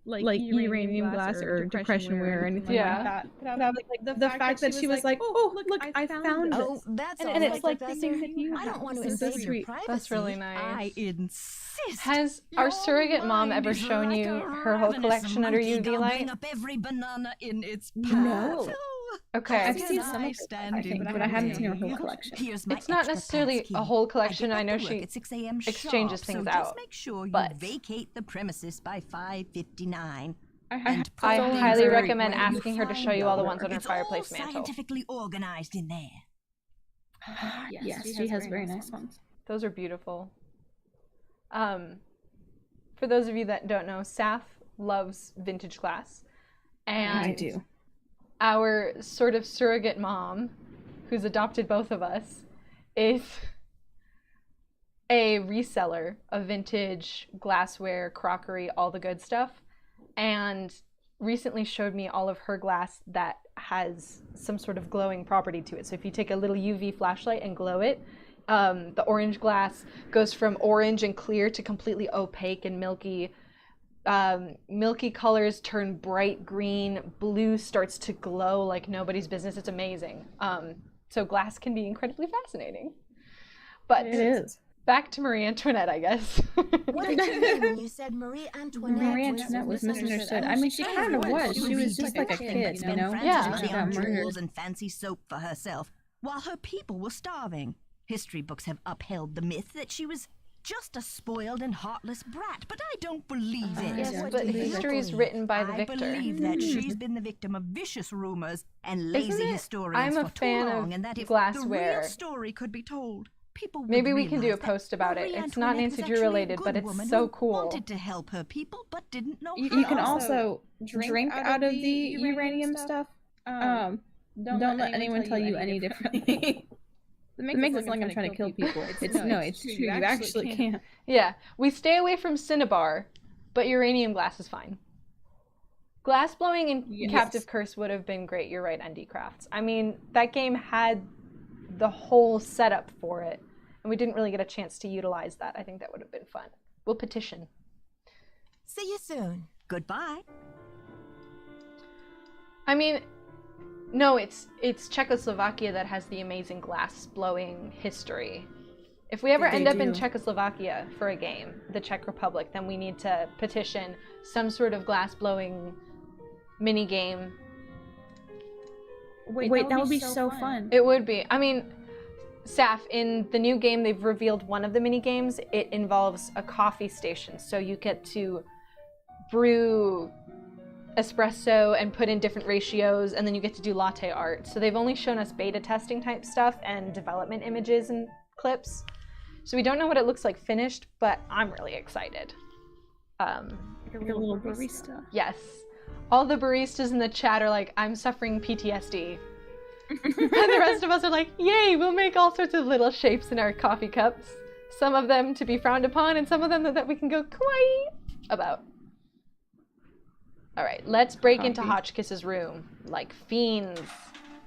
like uranium glass or depression wear or anything Yeah. like that. But I was like, the fact that she was like, oh, look, I found Oh, this. that's And all it's right, like the Professor. thing that you I don't have. want to It's so invade your sweet. privacy. That's really nice. I insist. Has our Your surrogate mom mind ever is shown like you a her whole ravenous collection under monkey UV gobbling light? up every banana in its path. No. Okay. I've Can seen some I of it, stand I think, in but I haven't seen her way? whole collection. Here's my It's not extra necessarily pass key. a whole collection. I know get to work she at 6 a.m. exchanges sharp, things so out, Just make sure you but- vacate the premises by 5:59. I probably highly very recommend well you asking her to find show you all the out. ones on her It's fireplace all mantle. scientifically organized in there. Yes, she has very nice ones. Those are beautiful. For those of you that don't know, Saph loves vintage glass. And I do. our sort of surrogate mom, who's adopted both of us, is a reseller of vintage glassware, crockery, all the good stuff, and recently showed me all of her glass that has some sort of glowing property to it. So if you take a little UV flashlight and glow it, the orange glass goes from orange and clear to completely opaque and milky. Milky colors turn bright green, blue starts to glow like nobody's business. It's amazing. So glass can be incredibly fascinating. But It is. back to Marie Antoinette, I guess. What did you mean when you said Marie Antoinette? Marie Antoinette was misunderstood. I mean, she kind of was. She was just like a kid, you know? Yeah. She She got murdered. jewels and fancy soap for herself, while her people were starving. History books have upheld the myth that she was just a spoiled and heartless brat, but I don't believe it. Yes, what but do you history is believe? written by the I victor. believe that she's been the victim of vicious rumors and lazy Isn't it? historians I'm a for too fan of long, and that if glassware. the real story could be told, people would Maybe we can do a realize that post about it. Marie It's not Antoinette Nancy was Drew actually a related, but good it's woman so who cool. wanted to help her people, but didn't know You how. can also drink out of the uranium stuff. Don't let anyone tell you any differently. It makes it sound like I'm trying to kill people. It's true. You actually can't. Yeah, we stay away from Cinnabar, but uranium glass is fine. Glass blowing in Captive Curse would have been great. You're right, ND Crafts. I mean, that game had the whole setup for it, and we didn't really get a chance to utilize that. I think that would have been fun. We'll petition. See you soon. Goodbye. I mean, no, it's Czechoslovakia that has the amazing glass blowing history. If we ever end up in Czechoslovakia for a game, the Czech Republic, then we need to petition some sort of glass blowing mini game. Wait, that would be so fun. It would be. I mean, Saph, in the new game, they've revealed one of the mini games. It involves a coffee station, so you get to brew espresso and put in different ratios, and then you get to do latte art. So they've only shown us beta testing type stuff and development images and clips. So we don't know what it looks like finished, but I'm really excited. Like a little barista. Yes. All the baristas in the chat are like, I'm suffering PTSD. And the rest of us are like, yay, we'll make all sorts of little shapes in our coffee cups. Some of them to be frowned upon, and some of them that we can go kawaii about. All right, let's break into Hotchkiss's room like fiends.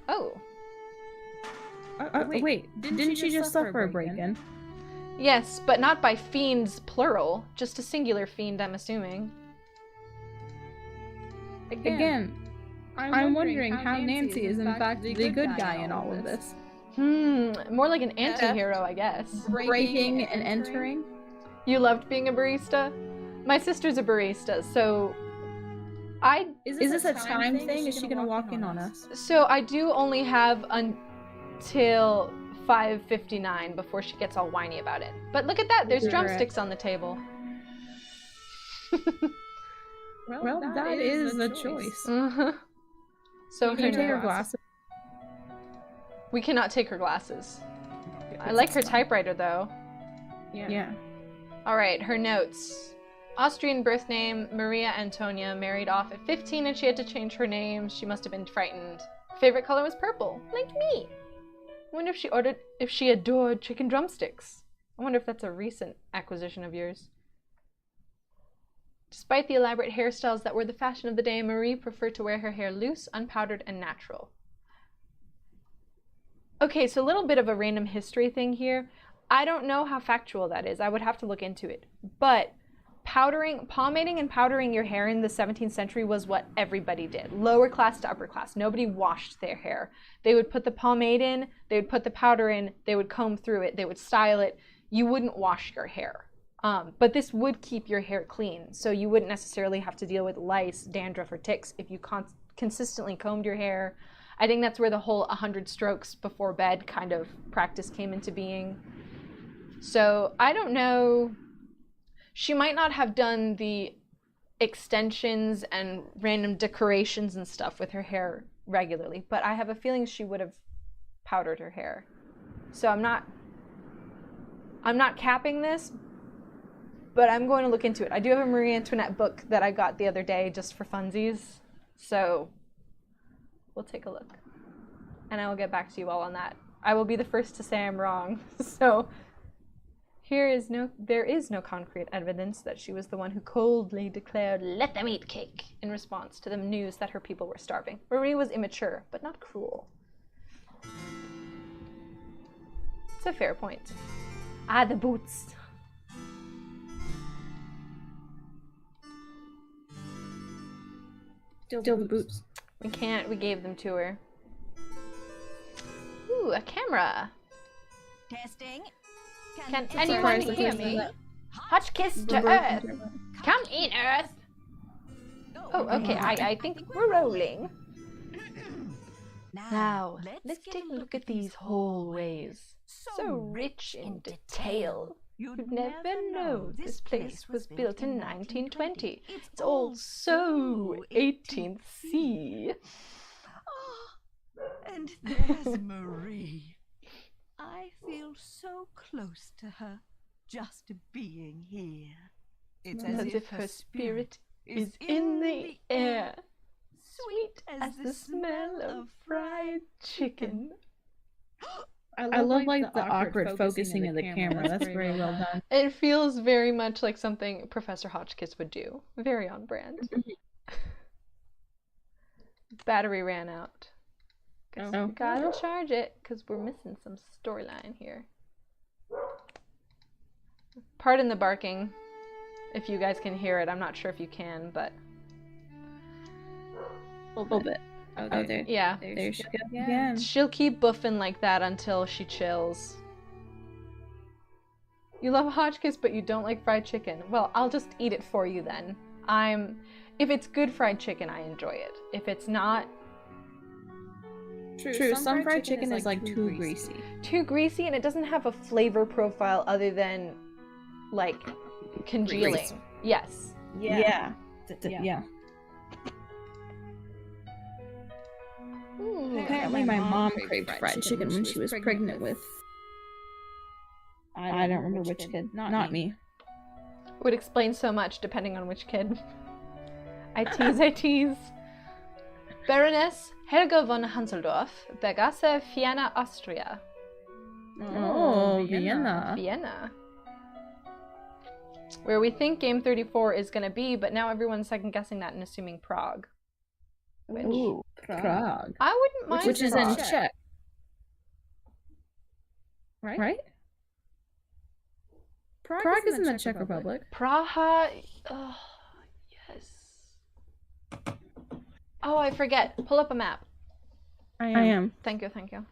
Oh. Wait, didn't she just suffer a break-in? Yes, but not by fiends, plural. Just a singular fiend, I'm assuming. Again, I'm wondering how Nancy is in fact the good guy in all of this. More like an anti-hero, I guess. Breaking and entering? You loved being a barista? My sister's a barista, so Is this a time thing? Is she gonna walk in on us? So I do only have until 5:59 before she gets all whiny about it. But look at that, there's drumsticks on the table. Well, that is a choice. So You can take her glasses. we cannot take her glasses. I like her typewriter though. Yeah. Alright, her notes. Austrian birth name, Maria Antonia, married off at 15 and she had to change her name. She must have been frightened. Favorite color was purple, like me. I wonder if she adored chicken drumsticks. I wonder if that's a recent acquisition of yours. Despite the elaborate hairstyles that were the fashion of the day, Marie preferred to wear her hair loose, unpowdered, and natural. Okay, so a little bit of a random history thing here. I don't know how factual that is. I would have to look into it. But pomading and powdering your hair in the 17th century was what everybody did. Lower class to upper class. Nobody washed their hair. They would put the pomade in, they would put the powder in, they would comb through it, they would style it. You wouldn't wash your hair. But this would keep your hair clean, so you wouldn't necessarily have to deal with lice, dandruff, or ticks if you consistently combed your hair. I think that's where the whole 100 strokes before bed kind of practice came into being. So I don't know. She might not have done the extensions and random decorations and stuff with her hair regularly, but I have a feeling she would have powdered her hair. So I'm not capping this, but I'm going to look into it. I do have a Marie Antoinette book that I got the other day just for funsies, so we'll take a look. And I will get back to you all on that. I will be the first to say I'm wrong. So there is no concrete evidence that she was the one who coldly declared, "Let them eat cake," in response to the news that her people were starving. Marie was immature, but not cruel. It's a fair point. Ah, the boots. Still the boots. We can't, we gave them to her. Ooh, a camera. Testing. Can anyone hear me? Hotchkiss to Earth. Come in, Earth. Oh, okay, I think we're rolling. Now, let's take a look at these hallways. So rich in detail. You'd never know this place was built in 1920. It's all so 18th C. Oh, and there's Marie. I feel so close to her, just being here. It's as if her spirit is in the air, sweet as the smell of fried chicken. I love like the awkward focusing of the camera. That's very well done. It feels very much like something Professor Hotchkiss would do. Very on brand. Battery ran out. Guess we gotta charge it because we're missing some storyline here. Pardon the barking if you guys can hear it. I'm not sure if you can, but a little bit. Oh, there. Yeah. There she goes again. She'll keep buffing like that until she chills. You love Hotchkiss, but you don't like fried chicken. Well, I'll just eat it for you then. If it's good fried chicken, I enjoy it. If it's not... True. Some fried chicken is like too greasy. Too greasy, and it doesn't have a flavor profile other than, like, congealing. Grease. Yes. Yeah. Ooh. Apparently my mom craved fried chicken when she was pregnant with I don't remember which kid. Not me. Would explain so much depending on which kid. I tease. Baroness Helga von Hanseldorf, Bergasse, Vienna, Austria. Oh, Vienna. Vienna. Where we think game 34 is going to be, but now everyone's second guessing that and assuming Prague. Which, Ooh, Prague. I wouldn't mind Which is Prague. in Czech. Right? Prague is in the Czech Republic. Praha. Oh, yes. Oh, I forget. Pull up a map. I am. Thank you, thank you.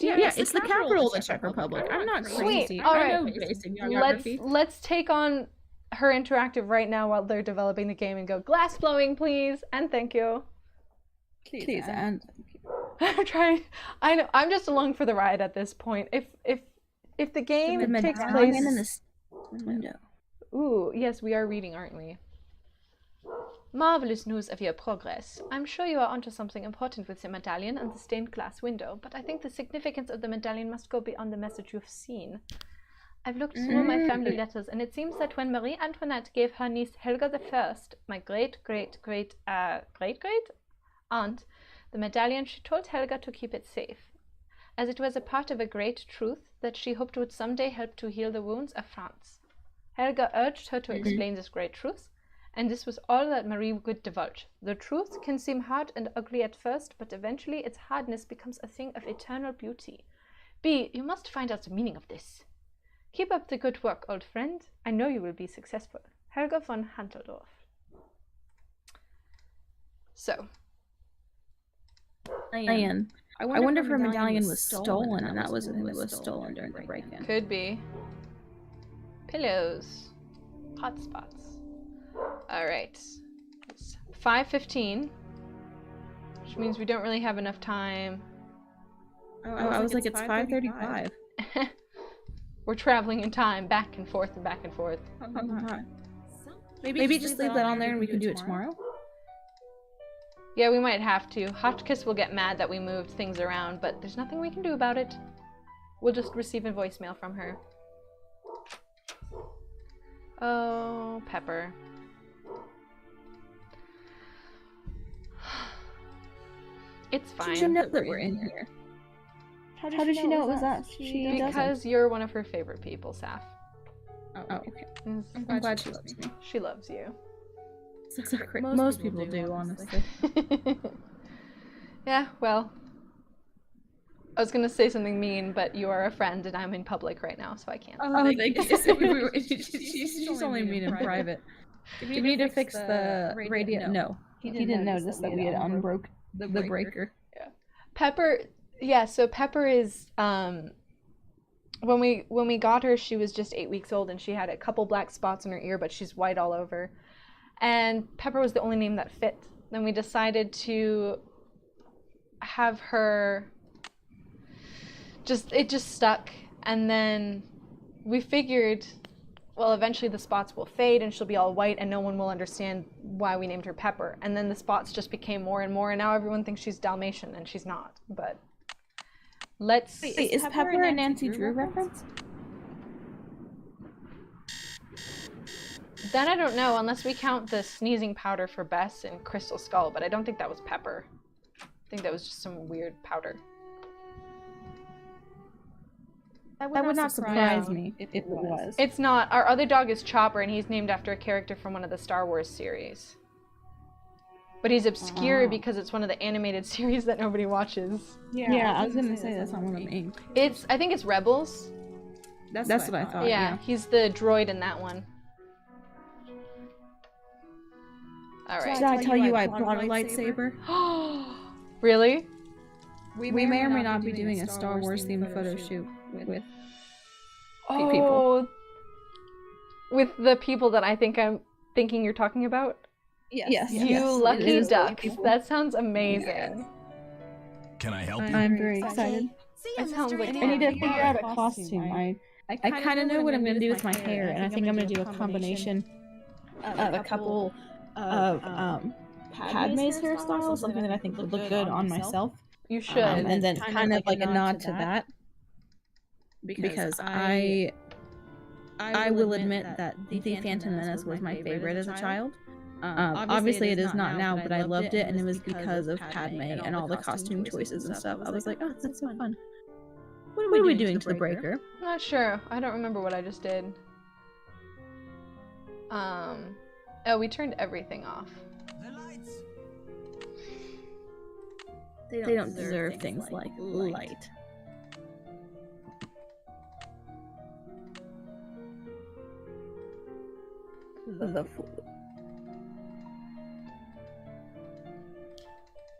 Yeah, it's the capital of the Czech Republic. I'm not crazy. Sweet. All right. I know basic geography. Let's take on her interactive right now while they're developing the game and go glass blowing, please, and thank you. Please and I'm trying. I know. I'm just along for the ride at this point. If the game takes place in this window. Ooh, yes, we are reading, aren't we? Marvelous news of your progress. I'm sure you are onto something important with the medallion and the stained glass window, but I think the significance of the medallion must go beyond the message you've seen. I've looked through my family letters, and it seems that when Marie Antoinette gave her niece Helga I, my great-great-great aunt, the medallion, she told Helga to keep it safe, as it was a part of a great truth that she hoped would someday help to heal the wounds of France. Helga urged her to explain this great truth, and this was all that Marie could divulge. The truth can seem hard and ugly at first, but eventually its hardness becomes a thing of eternal beauty. B, you must find out the meaning of this. Keep up the good work, old friend. I know you will be successful. Helga von Hanseldorf. So. Ian. I wonder if her medallion was stolen, and that was when it was stolen during the break-in. Could be. Pillows. Hot spots. Alright. It's 5:15, which means we don't really have enough time. Oh, I was like, it's 5:35. We're traveling in time, back and forth and back and forth. Maybe just leave that on there and we can do it tomorrow? Yeah, we might have to. Hotchkiss will get mad that we moved things around, but there's nothing we can do about it. We'll just receive a voicemail from her. Oh, Pepper. It's fine. She know that we're in here. How did she know it was us? Because you're one of her favorite people, Saph. Oh, okay. I'm glad she loves me. She loves you. So great. Most people do, honestly. Yeah, well. I was gonna say something mean, but you are a friend and I'm in public right now, so I can't. Oh, thank you. She's only mean in private. Do we need to fix the radio? No. He didn't notice that we had unbroke the breaker. Yeah. Pepper, yeah, so Pepper is, when we got her, she was just 8 weeks old and she had a couple black spots in her ear, but she's white all over. And Pepper was the only name that fit. Then we decided to have her, it just stuck. And then we figured, well, eventually the spots will fade and she'll be all white and no one will understand why we named her Pepper. And then the spots just became more and more, and now everyone thinks she's Dalmatian and she's not. But let's... Wait, is Pepper a Nancy Drew reference? Then I don't know, unless we count the sneezing powder for Bess and Crystal Skull, but I don't think that was Pepper. I think that was just some weird powder. That would not surprise me if it was. It's not. Our other dog is Chopper, and he's named after a character from one of the Star Wars series. But he's obscure because it's one of the animated series that nobody watches. Yeah, I was gonna say that's not one of them. I think it's Rebels. That's what I thought. Yeah, he's the droid in that one. Alright. Did I tell you I brought a lightsaber? Really? We may or may not be doing a Star Wars themed photo shoot with people. people. With the people that I'm thinking you're talking about? Yes. You lucky ducks. That sounds amazing. Can I help you? I'm very excited. See That you, sounds Mr. like I need to Idiot. figure out a costume. I kind of know what I'm going to do with my hair, and I think I'm going to do a combination of a couple of Padme's hairstyles, something that I think would look good on myself. You should. And then kind of like a nod to that. because I will admit that The Phantom Menace was my favorite as a child. Obviously it is not now, but I loved it, and it was because of Padme and all the costume choices and stuff. I was like, oh, that's so fun. What are we doing to the breaker? I'm not sure. I don't remember what I just did. Oh, we turned everything off. They don't deserve things like light. The fool.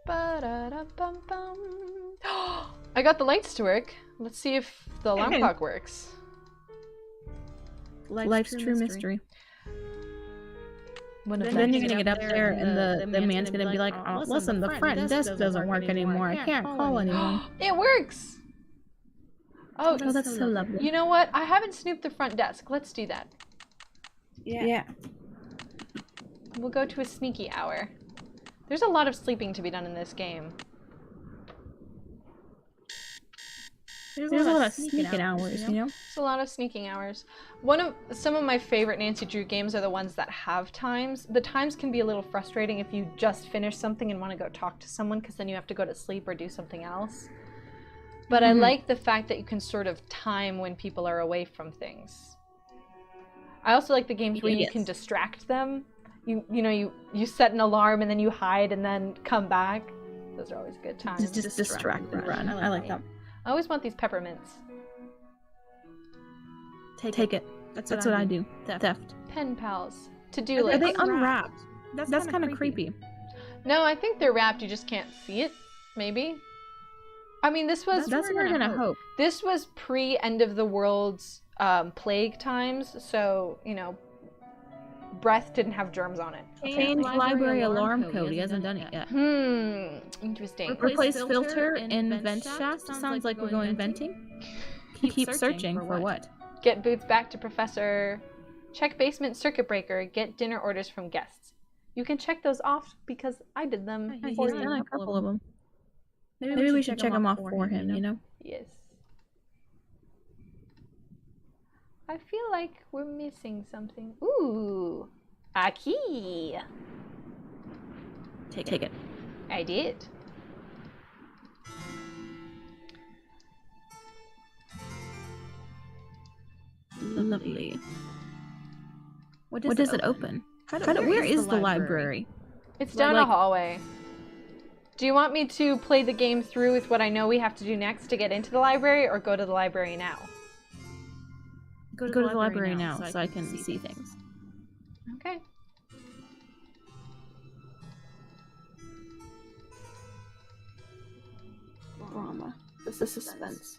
Ba-da-da-bum-bum. I got the lights to work. Let's see if the alarm clock works. Life's true mystery. Then you're gonna get up there, and the man's gonna be like, "Oh, listen, the front desk doesn't work anymore. I can't call anyone." It works. Oh, that's so lovely. You know what? I haven't snooped the front desk. Let's do that. Yeah. We'll go to a sneaky hour. There's a lot of sleeping to be done in this game. There's a lot of sneaking hours, you know? It's a lot of sneaking hours. Some of my favorite Nancy Drew games are the ones that have times. The times can be a little frustrating if you just finish something and want to go talk to someone, because then you have to go to sleep or do something else. But I like the fact that you can sort of time when people are away from things. I also like the games where you can distract them. You set an alarm and then you hide and then come back. Those are always good times. Just distract and run. I like that. I always want these peppermints. Take it. That's what I do. Theft. Pen pals. To-do list. Are they unwrapped? That's kind of creepy. No, I think they're wrapped. You just can't see it. Maybe. I mean, this was... That's what we're gonna hope. This was pre-end of the world's plague times, so, breath didn't have germs on it. Change library alarm code. He hasn't done it yet. Interesting. Replace filter in vent shaft. Sounds like we're going venting. Keep searching for what? Get boots back to Professor. Check basement circuit breaker. Get dinner orders from guests. You can check those off because I did them for He's you. done a couple of them. Maybe we should check them off for him, you know? Yes. I feel like we're missing something. Ooh, a key. Take it. I did. Lovely. What does it open? Where is the library? It's down a hallway. Do you want me to play the game through with what I know we have to do next to get into the library, or go to the library now? Go to the library now so I can see things. Okay. Drama. The suspense.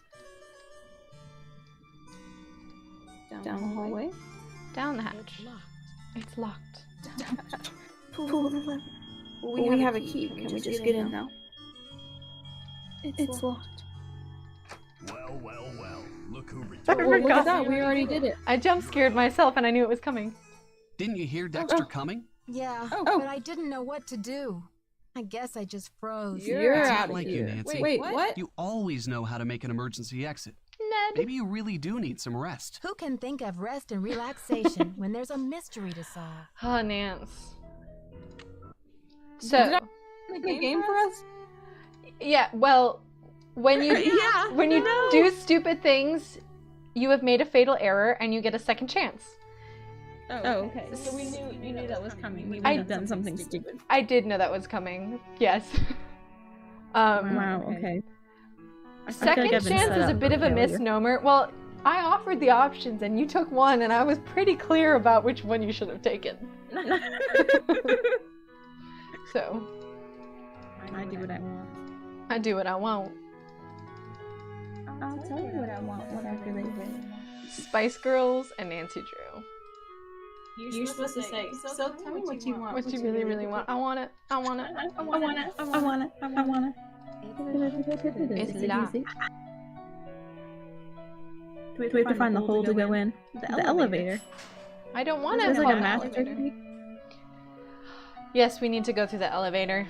Down the hallway? Down the hatch. It's locked. Pull the lever. We have a key. Can we just get in now? It's locked. Well. Look who returned. Look at that. We already did it. I jump scared myself and I knew it was coming. Didn't you hear Dexter coming? Yeah, but I didn't know what to do. I guess I just froze. You're It's out not of like here. you, Nancy. Wait, what? You always know how to make an emergency exit. Ned. Maybe you really do need some rest. Who can think of rest and relaxation when there's a mystery to solve? Oh, Nance. So, The game for us? yeah, well, when you do stupid things, you have made a fatal error and you get a second chance. Oh, okay. So you knew that was coming. We would have done something stupid. I did know that was coming. Yes. Wow, okay. Second chance is a bit of a misnomer. Well, I offered the options and you took one, and I was pretty clear about which one you should have taken. So. I do what I want. I do what I want. I'll tell you what I want, whatever they want. Spice Girls and Nancy Drew. You're supposed to say, so tell me what you want. What you really, really want. I want it. I want it. I want it. I want it. I want it. It's locked. Do we have to find the hole to go in? The elevator. I don't want it. There's like a master key. Yes, we need to go through the elevator.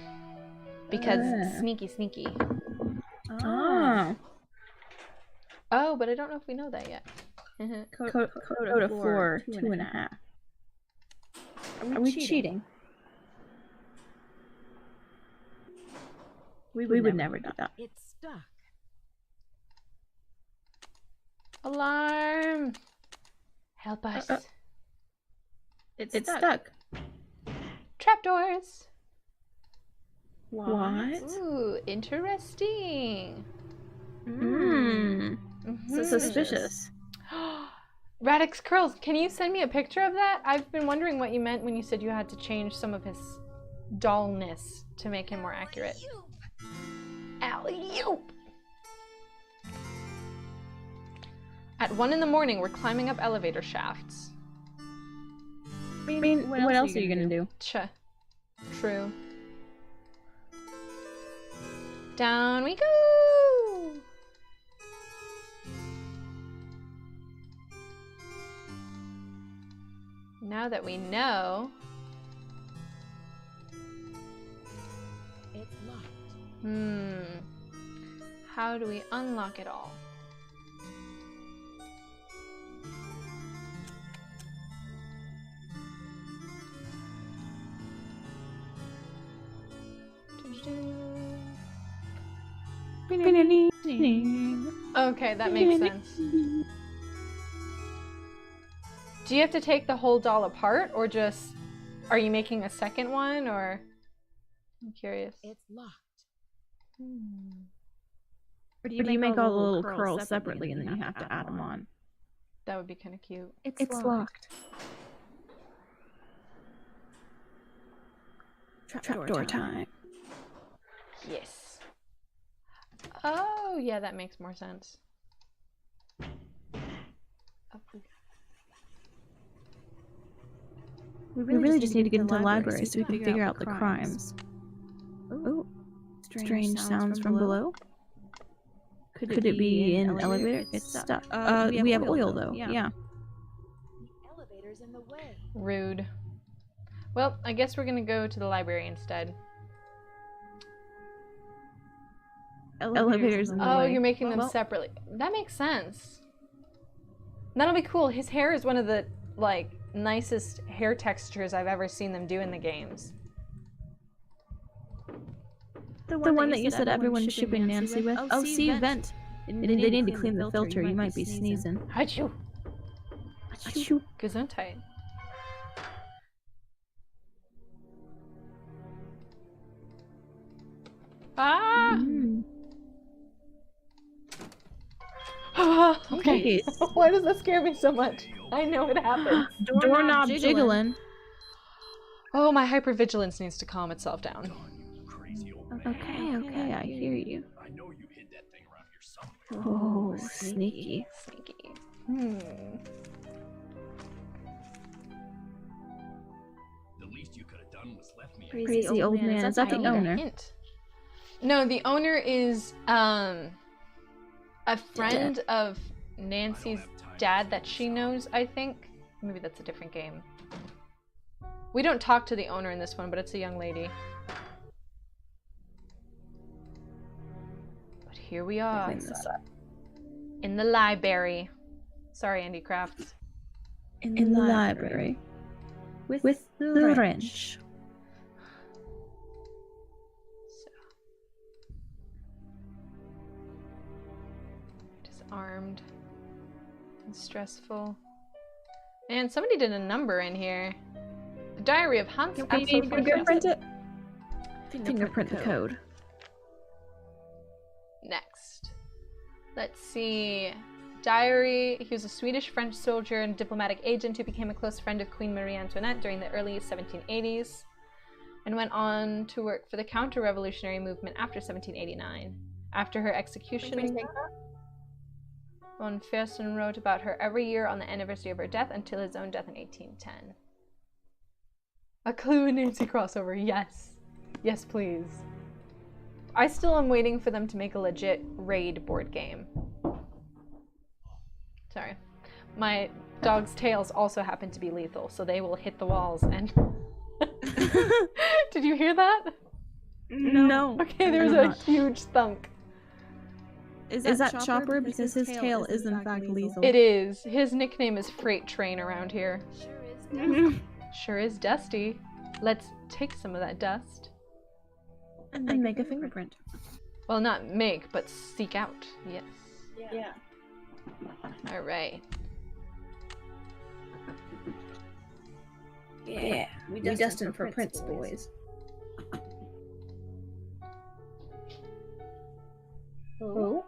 Because sneaky. Ah. Oh, but I don't know if we know that yet. Code of floor 2.5. Are we cheating? We would never do that. It's stuck. Alarm! Help us. It's stuck. Trapdoors! What? Ooh, interesting. Suspicious. Radix Curls, can you send me a picture of that? I've been wondering what you meant when you said you had to change some of his dullness to make him more accurate. Alley-oop! At 1 in the morning, we're climbing up elevator shafts. I mean, what else are you gonna do? True. Down we go! Now that we know... It's locked. How do we unlock it all? Okay, that makes sense. Do you have to take the whole doll apart, or just... Are you making a second one, or... I'm curious. It's locked. Or do you make all the little curls separately and then you have to add them on? That would be kind of cute. It's locked. Trapdoor time. Yes. Oh, yeah, that makes more sense. Up we go. We really just need to get into the library so we can figure out the crimes. Oh, strange sounds from below. Could it be an elevator? It's stuck. We have oil though. Yeah. The elevator's in the way. Rude. Well, I guess we're gonna go to the library instead. Elevators in the way. Oh, you're making them separately. That makes sense. That'll be cool. His hair is one of the, like, nicest hair textures I've ever seen them do in the games. The one that you said everyone's shipping Nancy with? Oh, see, vent. They need to clean the filter. You might be sneezing. Achoo! Achoo. Gesundheit. Ah! Okay. Why does that scare me so much? I know it happens. Doorknob jiggling. Oh, my hypervigilance needs to calm itself down. Okay, I hear you. I know you hid that thing around here somewhere. Oh, sneaky. The least you could have done was left me. Crazy old man. Is that the owner? Hint. No, the owner is a friend of Nancy's dad that she knows, I think. Maybe that's a different game. We don't talk to the owner in this one, but it's a young lady. But here we are. In the library. Sorry, Andy Crafts. In the library. With the wrench. Disarmed. And stressful. And somebody did a number in here. The Diary of Hans. Can we fingerprint it? Fingerprint the code. Next. Let's see. Diary. He was a Swedish-French soldier and diplomatic agent who became a close friend of Queen Marie Antoinette during the early 1780s and went on to work for the counter-revolutionary movement after 1789. After her execution, von Fersen wrote about her every year on the anniversary of her death until his own death in 1810. A Clue and Nancy crossover, yes. Yes, please. I still am waiting for them to make a legit raid board game. Sorry. My dog's tails also happen to be lethal, so they will hit the walls and... Did you hear that? No. Okay, there was a huge thunk. Is that Chopper? Because his tail is in fact lethal. It is. His nickname is Freight Train around here. Sure is dusty. Let's take some of that dust. And make a fingerprint. Well, not make, but seek out. Yes. Yeah. All right. Yeah. We destined for Prince boys. Oh.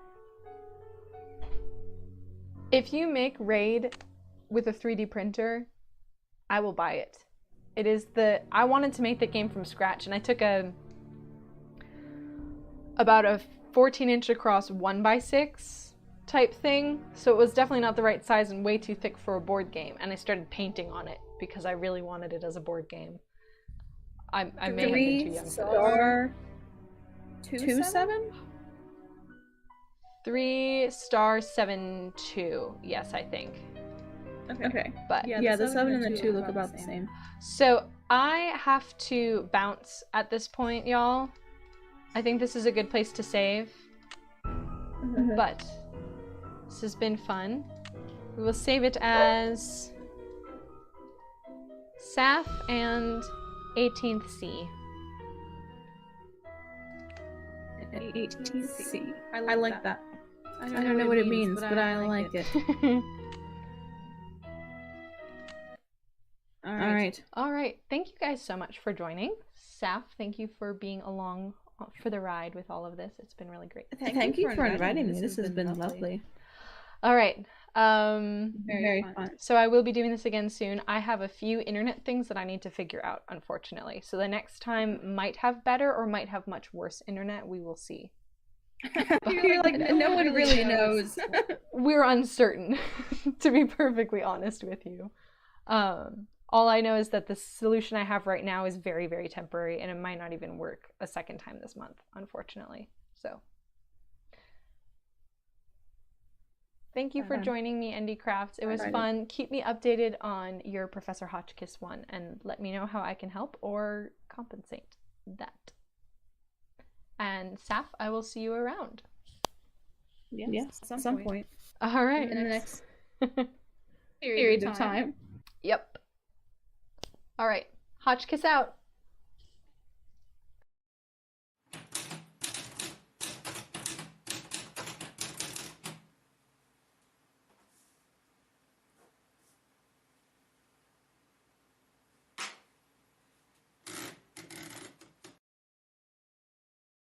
If you make Raid with a 3D printer, I will buy it. It is I wanted to make the game from scratch, and I took about a 14-inch across 1x6 type thing, so it was definitely not the right size and way too thick for a board game, and I started painting on it because I really wanted it as a board game. I may have been too young for this. 3-star 2-7? 3*72. Yes, I think. Okay. But yeah, the 7 and the 2 look about the same. So I have to bounce at this point, y'all. I think this is a good place to save. But this has been fun. We will save it as Saph and 18th C. 18th C. I like that. I don't know what it means, but I like it. All right. Thank you guys so much for joining. Saph, thank you for being along for the ride with all of this. It's been really great. Thank you for inviting me. This has been lovely. All right. Very fun. So I will be doing this again soon. I have a few internet things that I need to figure out, unfortunately. So the next time might have better or might have much worse internet. We will see. You're like, no one really knows. We're uncertain, to be perfectly honest with you. All I know is that the solution I have right now is very, very temporary, and it might not even work a second time this month, unfortunately. So, thank you for joining me, Indie Crafts. It was fun. Keep me updated on your Professor Hotchkiss one, and let me know how I can help or compensate that. And Saph, I will see you around. Yes, at some point. All right. In the next period of time. Yep. All right. Hotchkiss out.